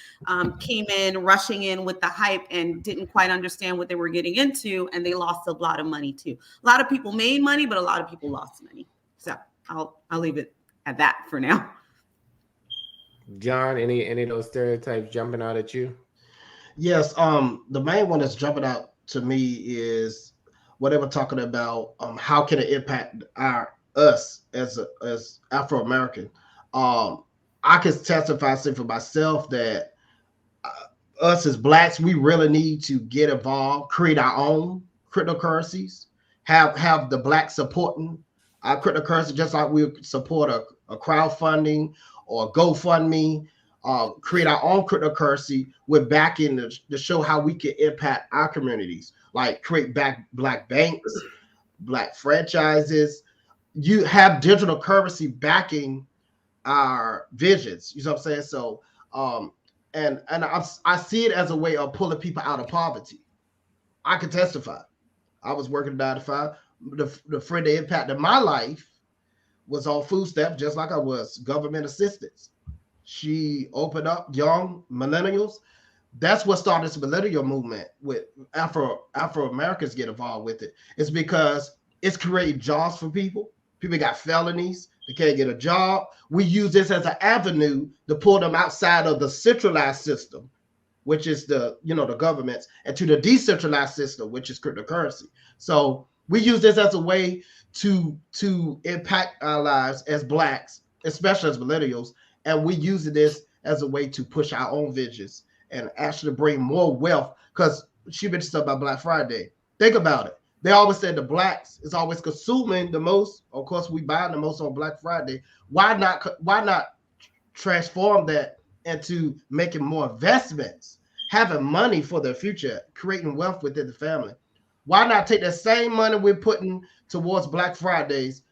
came in rushing in with the hype and didn't quite understand what they were getting into. And they lost a lot of money too. A lot of people made money, but a lot of people lost money. So I'll leave it at that for now. John, any of those stereotypes jumping out at you? Yes, the main one that's jumping out to me is what they were talking about. How can it impact us as Afro-American? I can testify for myself that us as Blacks, we really need to get involved, create our own cryptocurrencies, have the Black supporting our cryptocurrency, just like we support a crowdfunding or GoFundMe. Create our own cryptocurrency with backing to show how we can impact our communities, like create Black banks, Black franchises. You have digital currency backing our visions. You know what I'm saying? So, and I see it as a way of pulling people out of poverty. I can testify. I was working 9 to 5. The friend that impacted my life was on food stamps, just like I was, government assistance. She opened up young millennials. That's what started this millennial movement with Afro-Americans get involved with it. It's because it's creating jobs for people. People got felonies They can't get a job. We use this as an avenue to pull them outside of the centralized system, which is the governments, and to the decentralized system, which is cryptocurrency. So we use this as a way to impact our lives as Blacks, especially as millennials, and we use this as a way to push our own visions and actually bring more wealth. Because she mentioned stuff about Black Friday. Think about it. They always said the Blacks is always consuming the most. Of course, we buy the most on Black Friday. Why not transform that into making more investments, having money for their future, creating wealth within the family? Why not take the same money we're putting towards Black Fridays,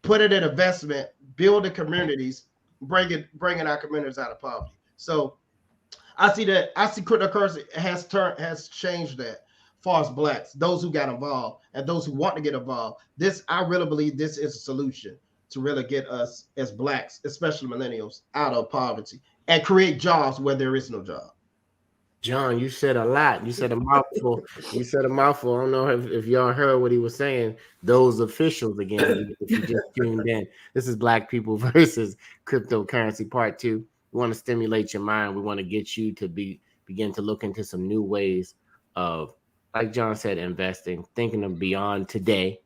put it in investment, building communities, bringing our communities out of poverty? So I see cryptocurrency has changed that as far as Blacks, those who got involved and those who want to get involved. I really believe this is a solution to really get us as Blacks, especially millennials, out of poverty and create jobs where there is no job. John, you said a lot. You said a mouthful. I don't know if y'all heard what he was saying. Those officials, again, if you just tuned in. This is Black People versus Cryptocurrency Part 2. We want to stimulate your mind. We want to get you to begin to look into some new ways of, like John said, investing, thinking of beyond today.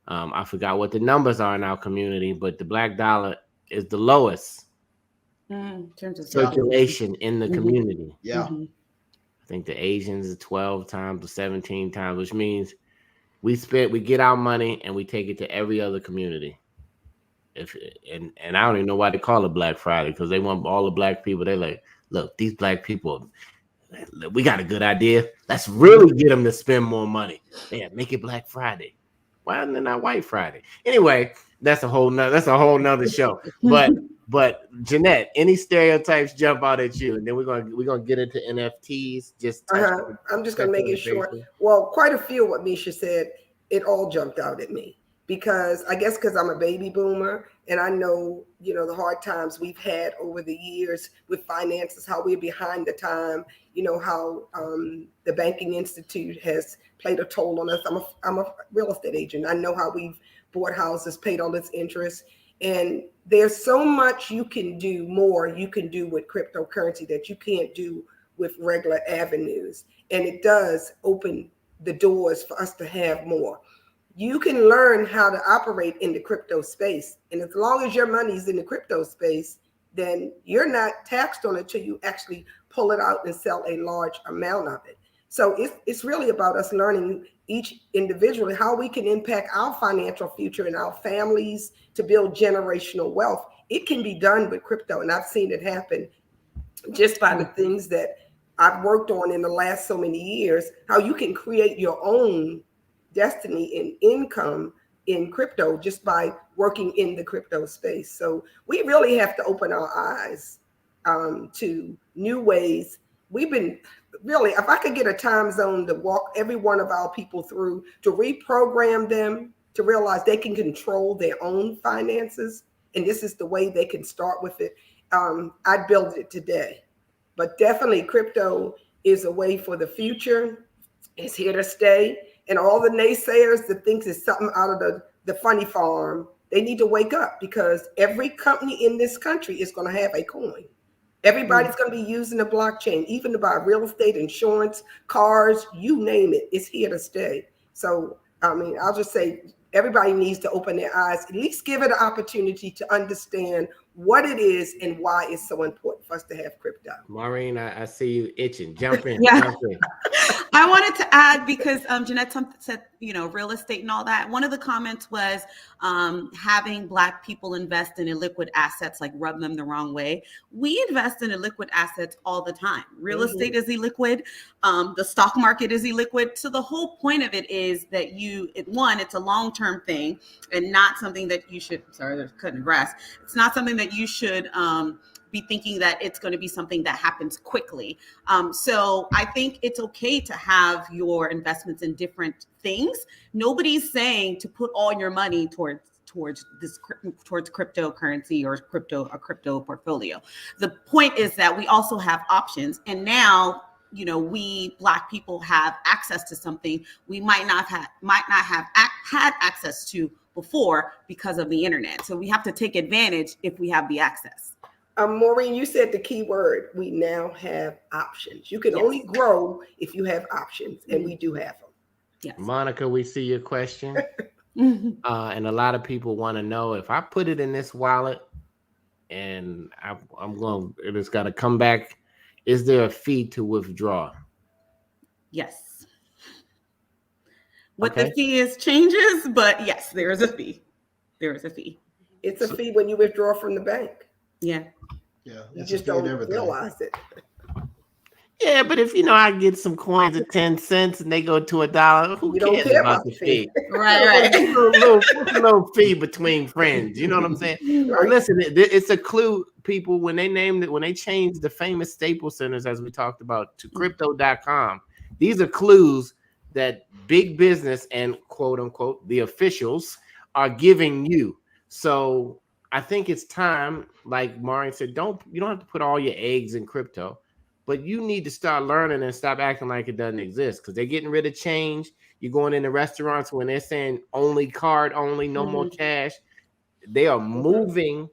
I forgot what the numbers are in our community, but the Black dollar is the lowest in terms of circulation in the community. Yeah. Mm-hmm. I think the Asians are 12 times or 17 times, which means we get our money and we take it to every other community. And I don't even know why they call it Black Friday, because they want all the Black people. They're like, look, these Black people, we got a good idea. Let's really get them to spend more money. Yeah, make it Black Friday. Why isn't it not White Friday? Anyway, that's a whole nother show. But Jeanette, any stereotypes jump out at you? And then we're gonna get into NFTs. I'm just gonna make it short. Well, quite a few what Misha said, it all jumped out at me. Because I'm a baby boomer and I know, the hard times we've had over the years with finances, how we're behind the time, how the banking institute has played a toll on us. I'm a real estate agent. I know how we've bought houses, paid all this interest. And there's so much you can do with cryptocurrency that you can't do with regular avenues. And it does open the doors for us to have more. You can learn how to operate in the crypto space. And as long as your money's in the crypto space, then you're not taxed on it till you actually pull it out and sell a large amount of it. So it's really about us learning each individually how we can impact our financial future and our families to build generational wealth. It can be done with crypto. And I've seen it happen just by the things that I've worked on in the last so many years, how you can create your own destiny and income in crypto just by working in the crypto space. So we really have to open our eyes to new ways. We've been really, if I could get a time zone to walk every one of our people through, to reprogram them to realize they can control their own finances, and this is the way they can start with it, I'd build it today. But definitely crypto is a way for the future. It's here to stay. And all the naysayers that thinks it's something out of the funny farm, they need to wake up, because every company in this country is going to have a coin. Everybody's going to be using the blockchain, even to buy real estate, insurance, cars, you name it. It's here to stay. So, I'll just say everybody needs to open their eyes, at least give it an opportunity to understand what it is and why it's so important for us to have crypto. Maureen, I see you itching. Jump in. Yeah. Jump in. I wanted to add, because Jeanette said, real estate and all that. One of the comments was having Black people invest in illiquid assets, like rub them the wrong way. We invest in illiquid assets all the time. Real estate is illiquid. The stock market is illiquid. So the whole point of it is that it's a long-term thing and not something that you should, sorry, they're cutting grass. It's not something that you should be thinking that it's going to be something that happens quickly. So I think it's okay to have your investments in different things. Nobody's saying to put all your money towards cryptocurrency or a crypto portfolio. The point is that we also have options, and now we Black people have access to something we might not have had access to before because of the internet. So we have to take advantage if we have the access. Maureen, you said the key word. We now have options. You can Yes. only grow if you have options, and we do have them. Yes. Monica, we see your question. And a lot of people want to know, if I put it in this wallet and it's got to come back, is there a fee to withdraw? Yes. What Okay. the fee is changes, but yes, there is a fee. There is a fee. It's a fee when you withdraw from the bank. Yeah. Yeah, You it's just a fee and don't everything. realize it. Yeah, but if I get some coins at 10 cents and they go to $1, who You don't cares care about the fee? Right. little fee between friends. You know what I'm saying? Well, listen, it's a clue, people, when they changed the famous Staples Centers, as we talked about, to crypto.com. These are clues that big business and quote unquote the officials are giving you. So I think it's time, like Maureen said, you don't have to put all your eggs in crypto, but you need to start learning and stop acting like it doesn't exist, because they're getting rid of change. You're going into restaurants when they're saying only card only, no more cash. They are moving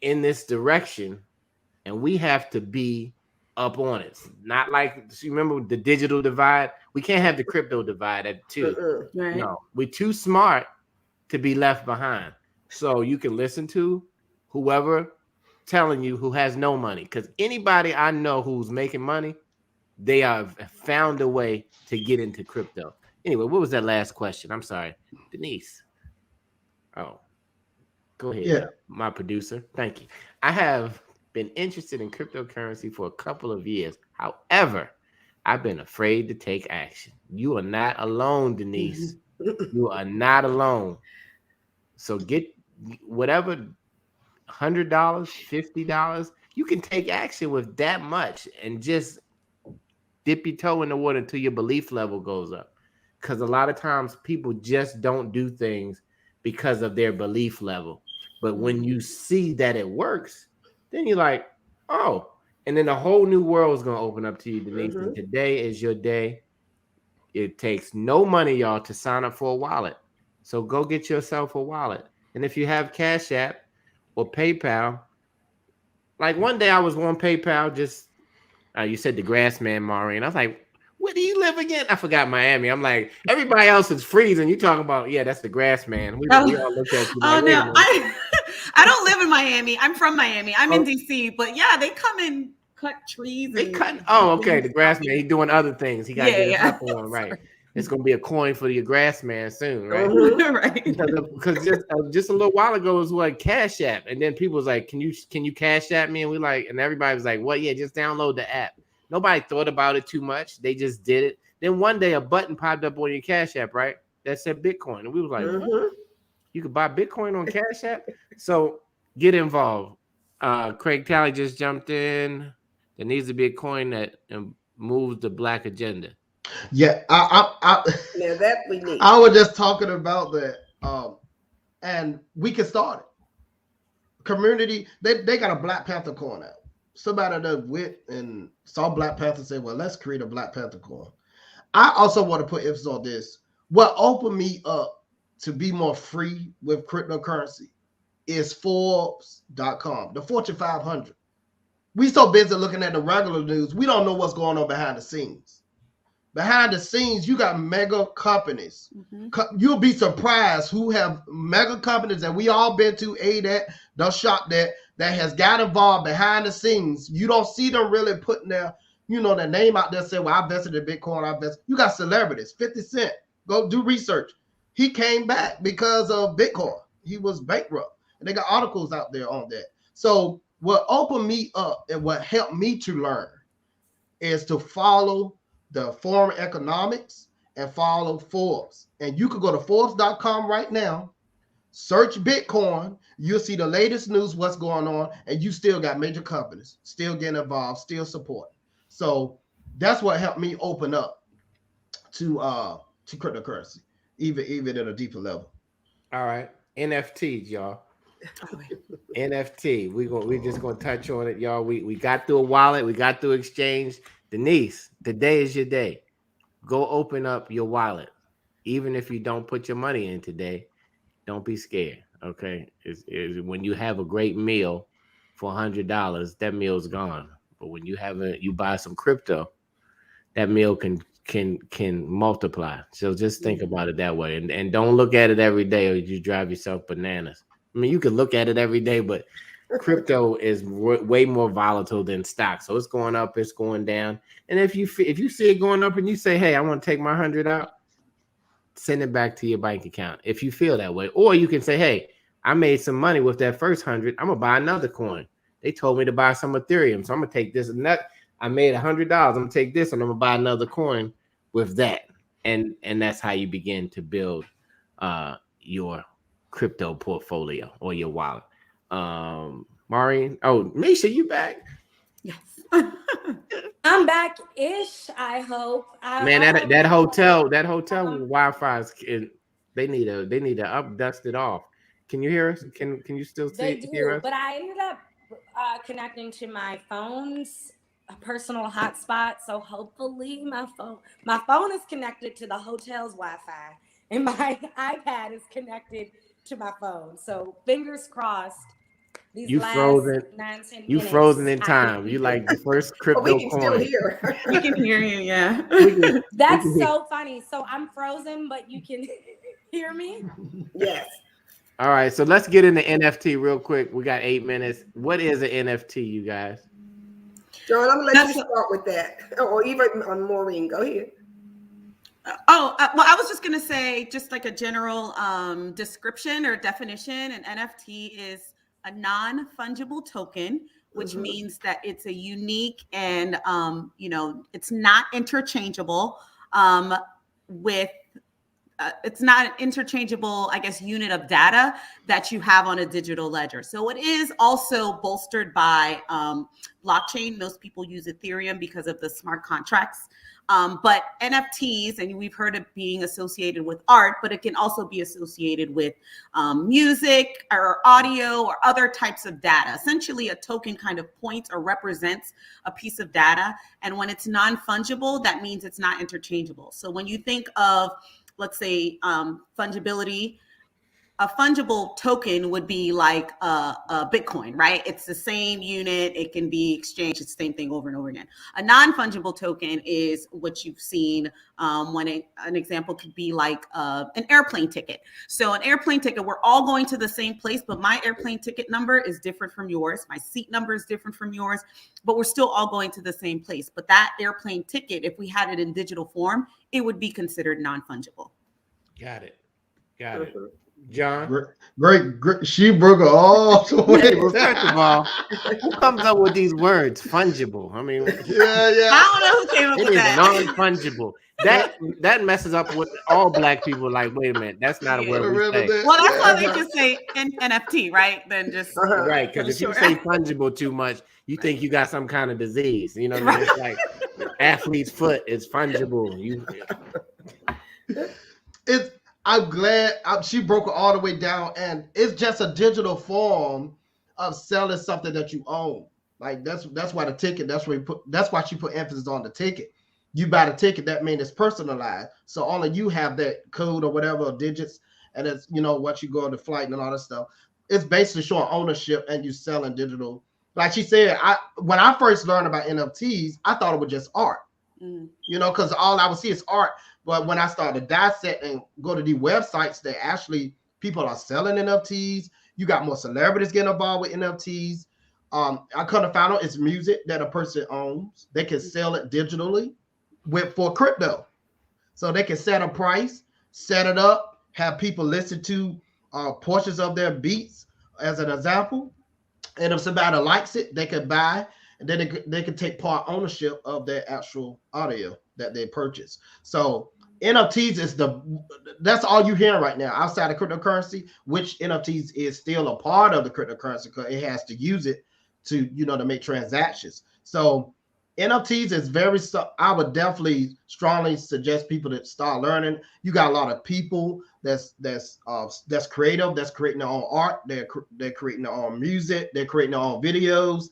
in this direction, and we have to be up on it. Not like, you remember the digital divide? We can't have the crypto divide at 2. Right. No, we're too smart to be left behind. So you can listen to whoever telling you who has no money, because anybody I know who's making money, they have found a way to get into crypto. Anyway, what was that last question? I'm sorry, Denise. Oh, go ahead. Yeah. My producer. Thank you. I have been interested in cryptocurrency for a couple of years. However, I've been afraid to take action. You are not alone, Denise. You are not alone. So get whatever, $100, $50. You can take action with that much and just dip your toe in the water until your belief level goes up. Because a lot of times people just don't do things because of their belief level. But when you see that it works, then you're like, oh, and then a whole new world is going to open up to you, Denise. And today is your day. It takes no money, y'all, to sign up for a wallet. So go get yourself a wallet. And if you have Cash App or PayPal, like one day I was on PayPal, just, you said the grass man, Maureen. I was like, where do you live again? I forgot Miami. I'm like, everybody else is freezing. You talking about, yeah, that's the grass man. We all look at you. Oh, like, no. I don't live in Miami. I'm from Miami. I'm in DC. But yeah, they come and cut trees. They cut. Oh, okay. The grass man. He's doing other things. He got to get Yeah. up on, right? It's gonna be a coin for your grass man soon, right? Right. Because just a little while ago it was what, Cash App, and then people was like, "Can you Cash App me?" And we like, and everybody was like, "What? Yeah, just download the app." Nobody thought about it too much. They just did it. Then one day a button popped up on your Cash App, right? That said Bitcoin, and we was like, "What? You could buy Bitcoin on Cash App?" So get involved. Craig Talley just jumped in. There needs to be a coin that moves the Black agenda. Yeah, Now that we need. I was just talking about that, and we can start it. Community, they got a Black Panther coin out. Somebody that went and saw Black Panther say, well, let's create a Black Panther coin. I also want to put emphasis on this. What opened me up to be more free with cryptocurrency is Forbes.com, the Fortune 500. We so busy looking at the regular news, we don't know what's going on behind the scenes. Behind the scenes, you got mega companies. You'll be surprised who have mega companies that we all been to, the shop that has got involved behind the scenes. You don't see them really putting their name out there saying, well, I invested in Bitcoin, I invested. You got celebrities, 50 Cent. Go do research. He came back because of Bitcoin. He was bankrupt. And they got articles out there on that. So what opened me up and what helped me to learn is to follow the Forum Economics and follow Forbes. And you could go to Forbes.com right now, search Bitcoin, you'll see the latest news, what's going on, and you still got major companies still getting involved, still supporting. So that's what helped me open up to cryptocurrency, even at a deeper level. All right, NFTs, y'all. NFT. We're just gonna touch on it, y'all. We got through a wallet, we got through exchange. Denise, today is your day. Go open up your wallet. Even if you don't put your money in today, Don't be scared. Okay, is when you have a great meal for $100, that meal's gone. But when you buy some crypto, that meal can multiply. So just think about it that way, and don't look at it every day, or you drive yourself bananas. I mean, you can look at it every day, but crypto is way more volatile than stock. So it's going up, it's going down, and if you see it going up and you say, "Hey, I want to take my 100 out," send it back to your bank account if you feel that way. Or you can say, "Hey, I made some money with that first 100. I'm gonna buy another coin. They told me to buy some Ethereum, so I'm gonna take this and that. I made $100. I'm gonna take this and I'm gonna buy another coin with that." And that's how you begin to build your crypto portfolio or your wallet. Maureen, Misha, you back? Yes. I'm back-ish, I hope. Man, that hotel Wi-Fi they need to dust it off. Can you hear us? Can you still hear us? But I ended up connecting to my phone's personal hotspot, so hopefully my phone is connected to the hotel's Wi-Fi, and my iPad is connected to my phone. So fingers crossed. You frozen in time. You like the first crypto we can coin. still hear. We can hear you, yeah. That's so funny. So I'm frozen, but you can hear me? Yes. All right, so let's get into NFT real quick. We got 8 minutes. What is an NFT, you guys? John, I'm gonna let you start with that, or even on Maureen. Go ahead. Well, I was just gonna say, just like a general description or definition, an NFT is a non-fungible token, which means that it's a unique and it's not interchangeable with. It's not an interchangeable, I guess, unit of data that you have on a digital ledger. So it is also bolstered by blockchain. Most people use Ethereum because of the smart contracts. But NFTs, and we've heard it being associated with art, but it can also be associated with music or audio or other types of data. Essentially, a token kind of points or represents a piece of data. And when it's non-fungible, that means it's not interchangeable. So when you think of, let's say, fungibility, a fungible token would be like a Bitcoin, right? It's the same unit. It can be exchanged. It's the same thing over and over again. A non-fungible token is what you've seen when an example could be like an airplane ticket. So an airplane ticket, we're all going to the same place, but my airplane ticket number is different from yours. My seat number is different from yours, but we're still all going to the same place. But that airplane ticket, if we had it in digital form, it would be considered non-fungible. Got it. John? Great. She broke it all the way. Well, first of all, who comes up with these words? Fungible. I mean, yeah. I don't know who came up with that. It is non-fungible. That messes up with all Black people. Like, wait a minute, that's not a word we say. Well, that's why they just say NFT, right? Then just right, because if you say fungible too much, you think you got some kind of disease. You know what I mean? It's like athlete's foot is fungible. I'm glad she broke it all the way down, and it's just a digital form of selling something that you own. Like that's why the ticket. That's why she put emphasis on the ticket. You buy the ticket, that means it's personalized. So only you have that code or whatever, or digits, and it's what you go on the flight and all that stuff. It's basically showing ownership, and you selling digital. Like she said, when I first learned about NFTs, I thought it was just art. Because all I would see is art. But when I started to dissect and go to the websites that actually people are selling NFTs, you got more celebrities getting involved with NFTs. I kind of found out it's music that a person owns. They can sell it digitally for crypto. So they can set a price, set it up, have people listen to portions of their beats as an example. And if somebody likes it, they can buy, and then they can take part ownership of their actual audio that they purchase. So NFTs that's all you hear right now outside of cryptocurrency, which NFTs is still a part of the cryptocurrency because it has to use it to to make transactions. So NFTs is I would definitely strongly suggest people to start learning. You got a lot of people that's creative, that's creating their own art, they're creating their own music, they're creating their own videos.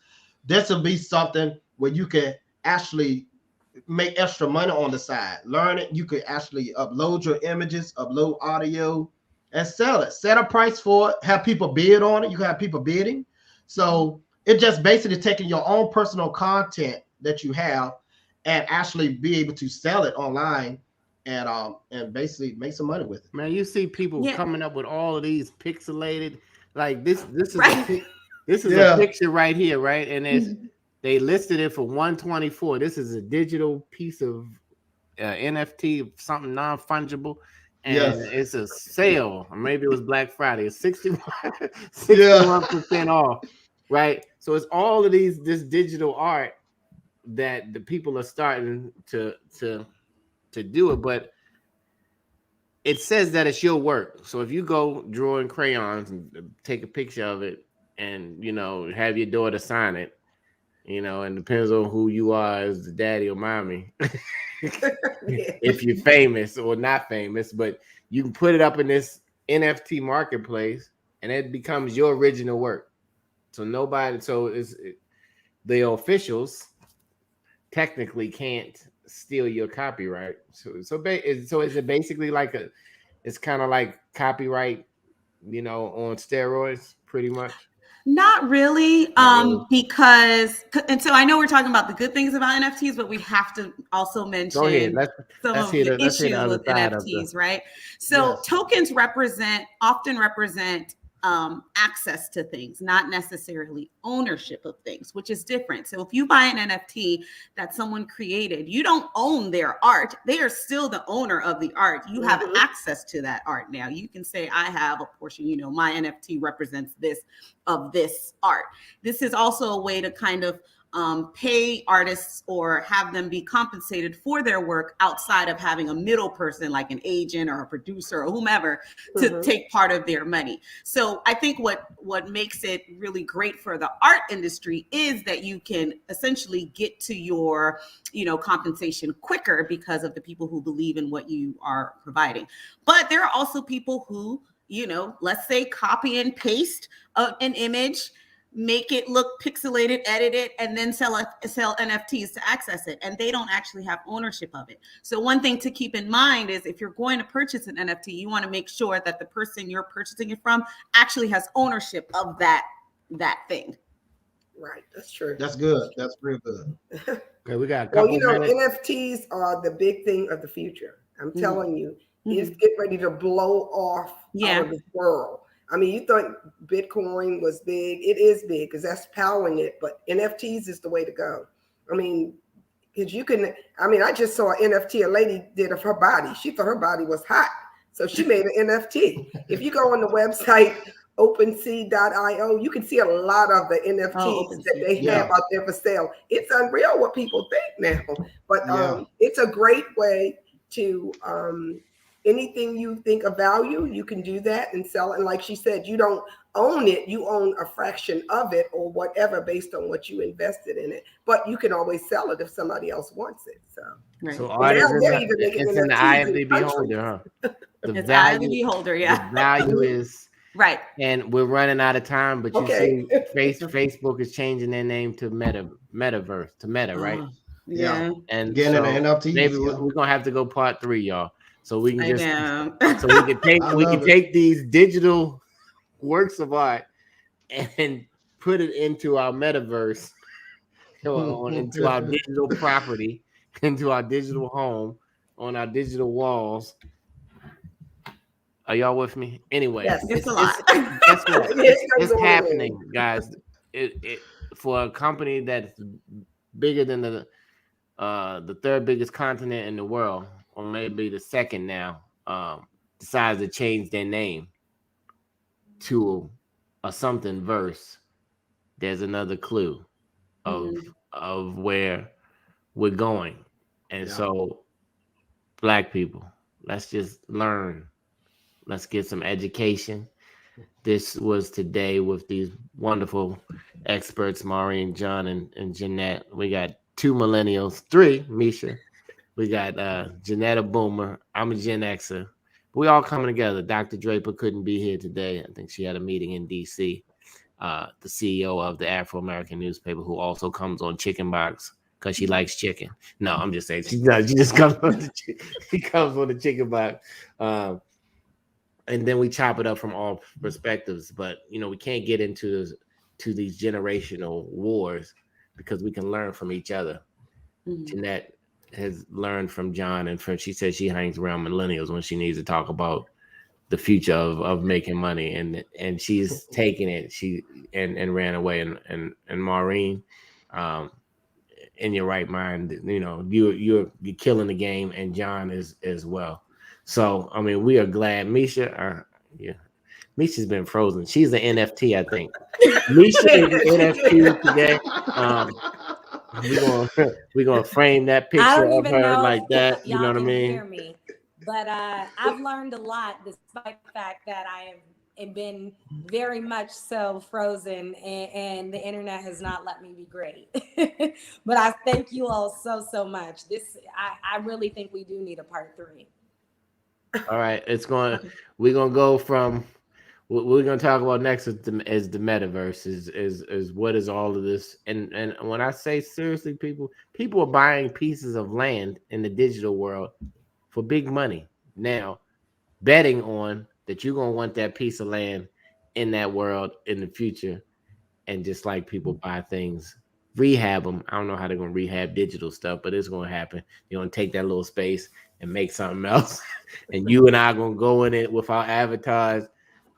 This will be something where you can actually make extra money on the side. Learn it. You could actually upload your images, upload audio, and sell it. Set a price for it. Have people bid on it. You can have people bidding. So it just basically taking your own personal content that you have and actually be able to sell it online and basically make some money with it. Man, you see people Yeah. coming up with all of these pixelated, like this is Right. this is Yeah. a picture right here, right? And it's Mhm. they listed it for 124. This is a digital piece of NFT, something non-fungible, and Yes. it's a sale. Or maybe it was Black Friday. It's 61% off, right? So it's all of this digital art that the people are starting to do it, but it says that it's your work. So if you go draw in crayons and take a picture of it and, you know, have your daughter sign it, you know, and depends on who you are as the daddy or mommy, if you're famous or not famous, but you can put it up in this NFT marketplace and it becomes your original work. So the officials technically can't steal your copyright. So is it basically like it's kind of like copyright, you know, on steroids, pretty much? Not really, Not really. because, and so I know we're talking about the good things about NFTs, but we have to also mention Go ahead. some let's of hear the let's hear issues the other with side of NFTs, right? So Yes. tokens often represent access to things, not necessarily ownership of things, which is different. So if you buy an NFT that someone created, you don't own their art. They are still the owner of the art. You have Mhm. access to that art now. You can say, I have a portion, you know, my NFT represents this of this art. This is also a way to kind of pay artists or have them be compensated for their work outside of having a middle person like an agent or a producer or whomever to Mhm. take part of their money. So I think what makes it really great for the art industry is that you can essentially get to your, you know, compensation quicker because of the people who believe in what you are providing. But there are also people who, you know, let's say copy and paste an image, make it look pixelated, edit it, and then sell NFTs to access it. And they don't actually have ownership of it. So one thing to keep in mind is if you're going to purchase an NFT, you want to make sure that the person you're purchasing it from actually has ownership of that thing. Right, that's true. That's good. That's real good. Okay, we got a Well, couple you know, minutes. NFTs are the big thing of the future. I'm Mhm. telling you, it's Mhm. getting ready to blow off Yeah. out of this world. I mean, you thought Bitcoin was big. It is big because that's powering it, but NFTs is the way to go. I mean, because I just saw an NFT a lady did of her body. She thought her body was hot. So she made an NFT. If you go on the website, OpenSea.io, you can see a lot of the NFTs that they have out there for sale. It's unreal what people think now. But it's a great way to anything you think of value, you can do that and sell it. And like she said, you don't own it, you own a fraction of it or whatever based on what you invested in it. But you can always sell it if somebody else wants it. So, So now art is they're even making it's in the NFTs eye of in the countries. beholder, huh? It's eye of the beholder, yeah. The value is Right. and we're running out of time, but you Okay. see Facebook is changing their name to Metaverse, to Meta, right? Yeah. And Getting so into NFTs, maybe we're gonna have to go part 3, y'all. So we can I know. so we can take I love it. take these digital works of art and put it into our metaverse, into our digital property, into our digital home, on our digital walls. Are y'all with me? Anyway, Yes. It's a lot. guess what? It's It's going happening, guys. It for a company that's bigger than the third biggest continent in the world, or maybe the second now, decides to change their name to a something verse. There's another clue of where we're going. And so, Black people, let's just learn. Let's get some education. This was today with these wonderful experts, Maureen, John, and Jeanette. We got 2 millennials, 3, Misha. We got Jeanette, a boomer. I'm a Gen Xer. We all coming together. Dr. Draper couldn't be here today. I think she had a meeting in D.C. The CEO of the Afro-American newspaper, who also comes on Chicken Box because she likes chicken. No, I'm just saying she does. She just comes on she comes on the Chicken Box. and then we chop it up from all perspectives. But you know, we can't get into these generational wars because we can learn from each other. Jeanette has learned from John, and she says she hangs around millennials when she needs to talk about the future of making money, and she's taken it. She and ran away, and Maureen, in your right mind, you know, you're killing the game, and John is as well. So I mean, we are glad. Misha, Misha's been frozen. She's an NFT, I think. Misha is an NFT today. We're gonna frame that I picture don't of even her know like that. if You know y'all what I can mean? hear me, but I've learned a lot despite the fact that I have been very much so frozen, and the internet has not let me be great. But I thank you all so much. I really think we do need a part 3. All right, we're gonna go from what we're gonna talk about next is the metaverse is what is all of this, and when I say seriously, people are buying pieces of land in the digital world for big money now, betting on that you're gonna want that piece of land in that world in the future. And just like people buy things, rehab them. I don't know how they're gonna rehab digital stuff, but it's gonna happen. You're gonna take that little space and make something else, and you and I are gonna go in it with our avatars.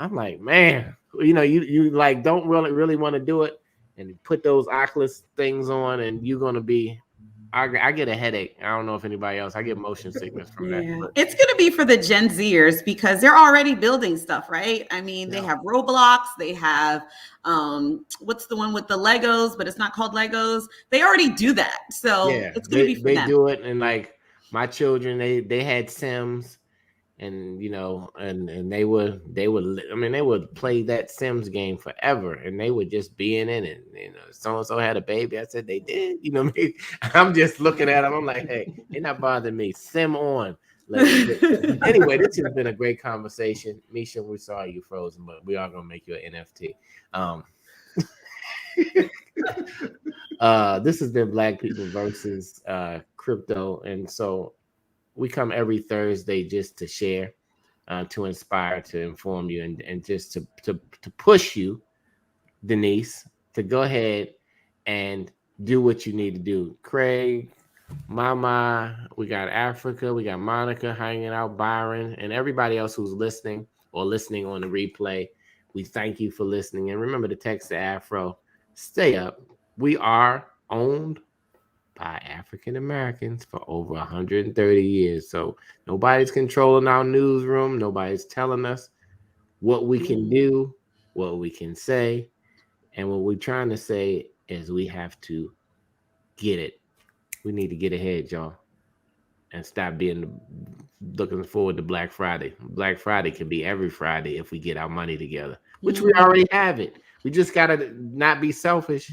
I'm like, man, you know, you like don't really want to do it, and put those Oculus things on, and you're gonna be. I get a headache. I don't know if anybody else. I get motion sickness from that. Yeah, it's going to be for the Gen Zers because they're already building stuff, right? I mean, they have Roblox, they have what's the one with the Legos, but it's not called Legos. They already do that, so Yeah, it's going to be for they them. do it, and like my children, they had Sims, and you know, and they would I mean, they would play that Sims game forever, and they would just be in it, and you know, so and so had a baby. I said they did, you know what I mean? I'm just looking at them. I'm like, hey, they're not bothering me. Sim on. Anyway, this has been a great conversation. Misha, we're sorry you frozen, but we are gonna make you an NFT. This has been Black People versus Crypto, and so we come every Thursday just to share, to inspire, to inform you, and just to push you, Denise, to go ahead and do what you need to do. Craig, Mama, we got Africa, we got Monica hanging out, Byron, and everybody else who's listening or listening on the replay. We thank you for listening, and remember to text the Afro. Stay up. We are owned by African Americans for over 130 years. So nobody's controlling our newsroom. Nobody's telling us what we can do, what we can say. And what we're trying to say is we have to get it. We need to get ahead, y'all, and stop being looking forward to Black Friday. Black Friday can be every Friday if we get our money together, which we already have it. We just got to not be selfish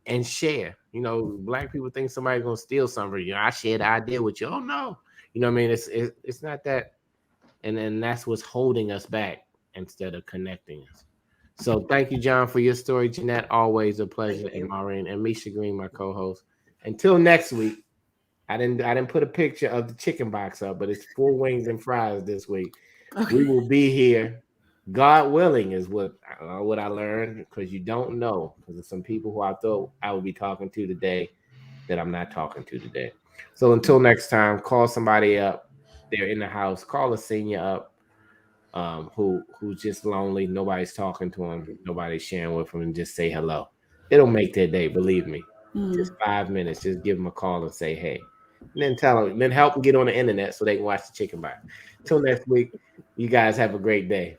and share. You know, Black people think somebody's gonna steal something. You know, I shared the idea with you. Oh no, you know what I mean? It's not that, and then that's what's holding us back instead of connecting us. So thank you, John, for your story. Jeanette, always a pleasure, and Maureen and Misha Green, my co-host. Until next week, I didn't put a picture of the chicken box up, but it's 4 wings and fries this week. Okay. We will be here. God willing is what I learned, because you don't know, because there's some people who I thought I would be talking to today that I'm not talking to today. So until next time, call somebody up. They're in the house. Call a senior up who's just lonely. Nobody's talking to them. Nobody's sharing with them, and just say hello. It'll make their day, believe me. Just 5 minutes. Just give them a call and say, hey. And then tell them, then help them get on the internet so they can watch the chicken box. Till next week, you guys have a great day.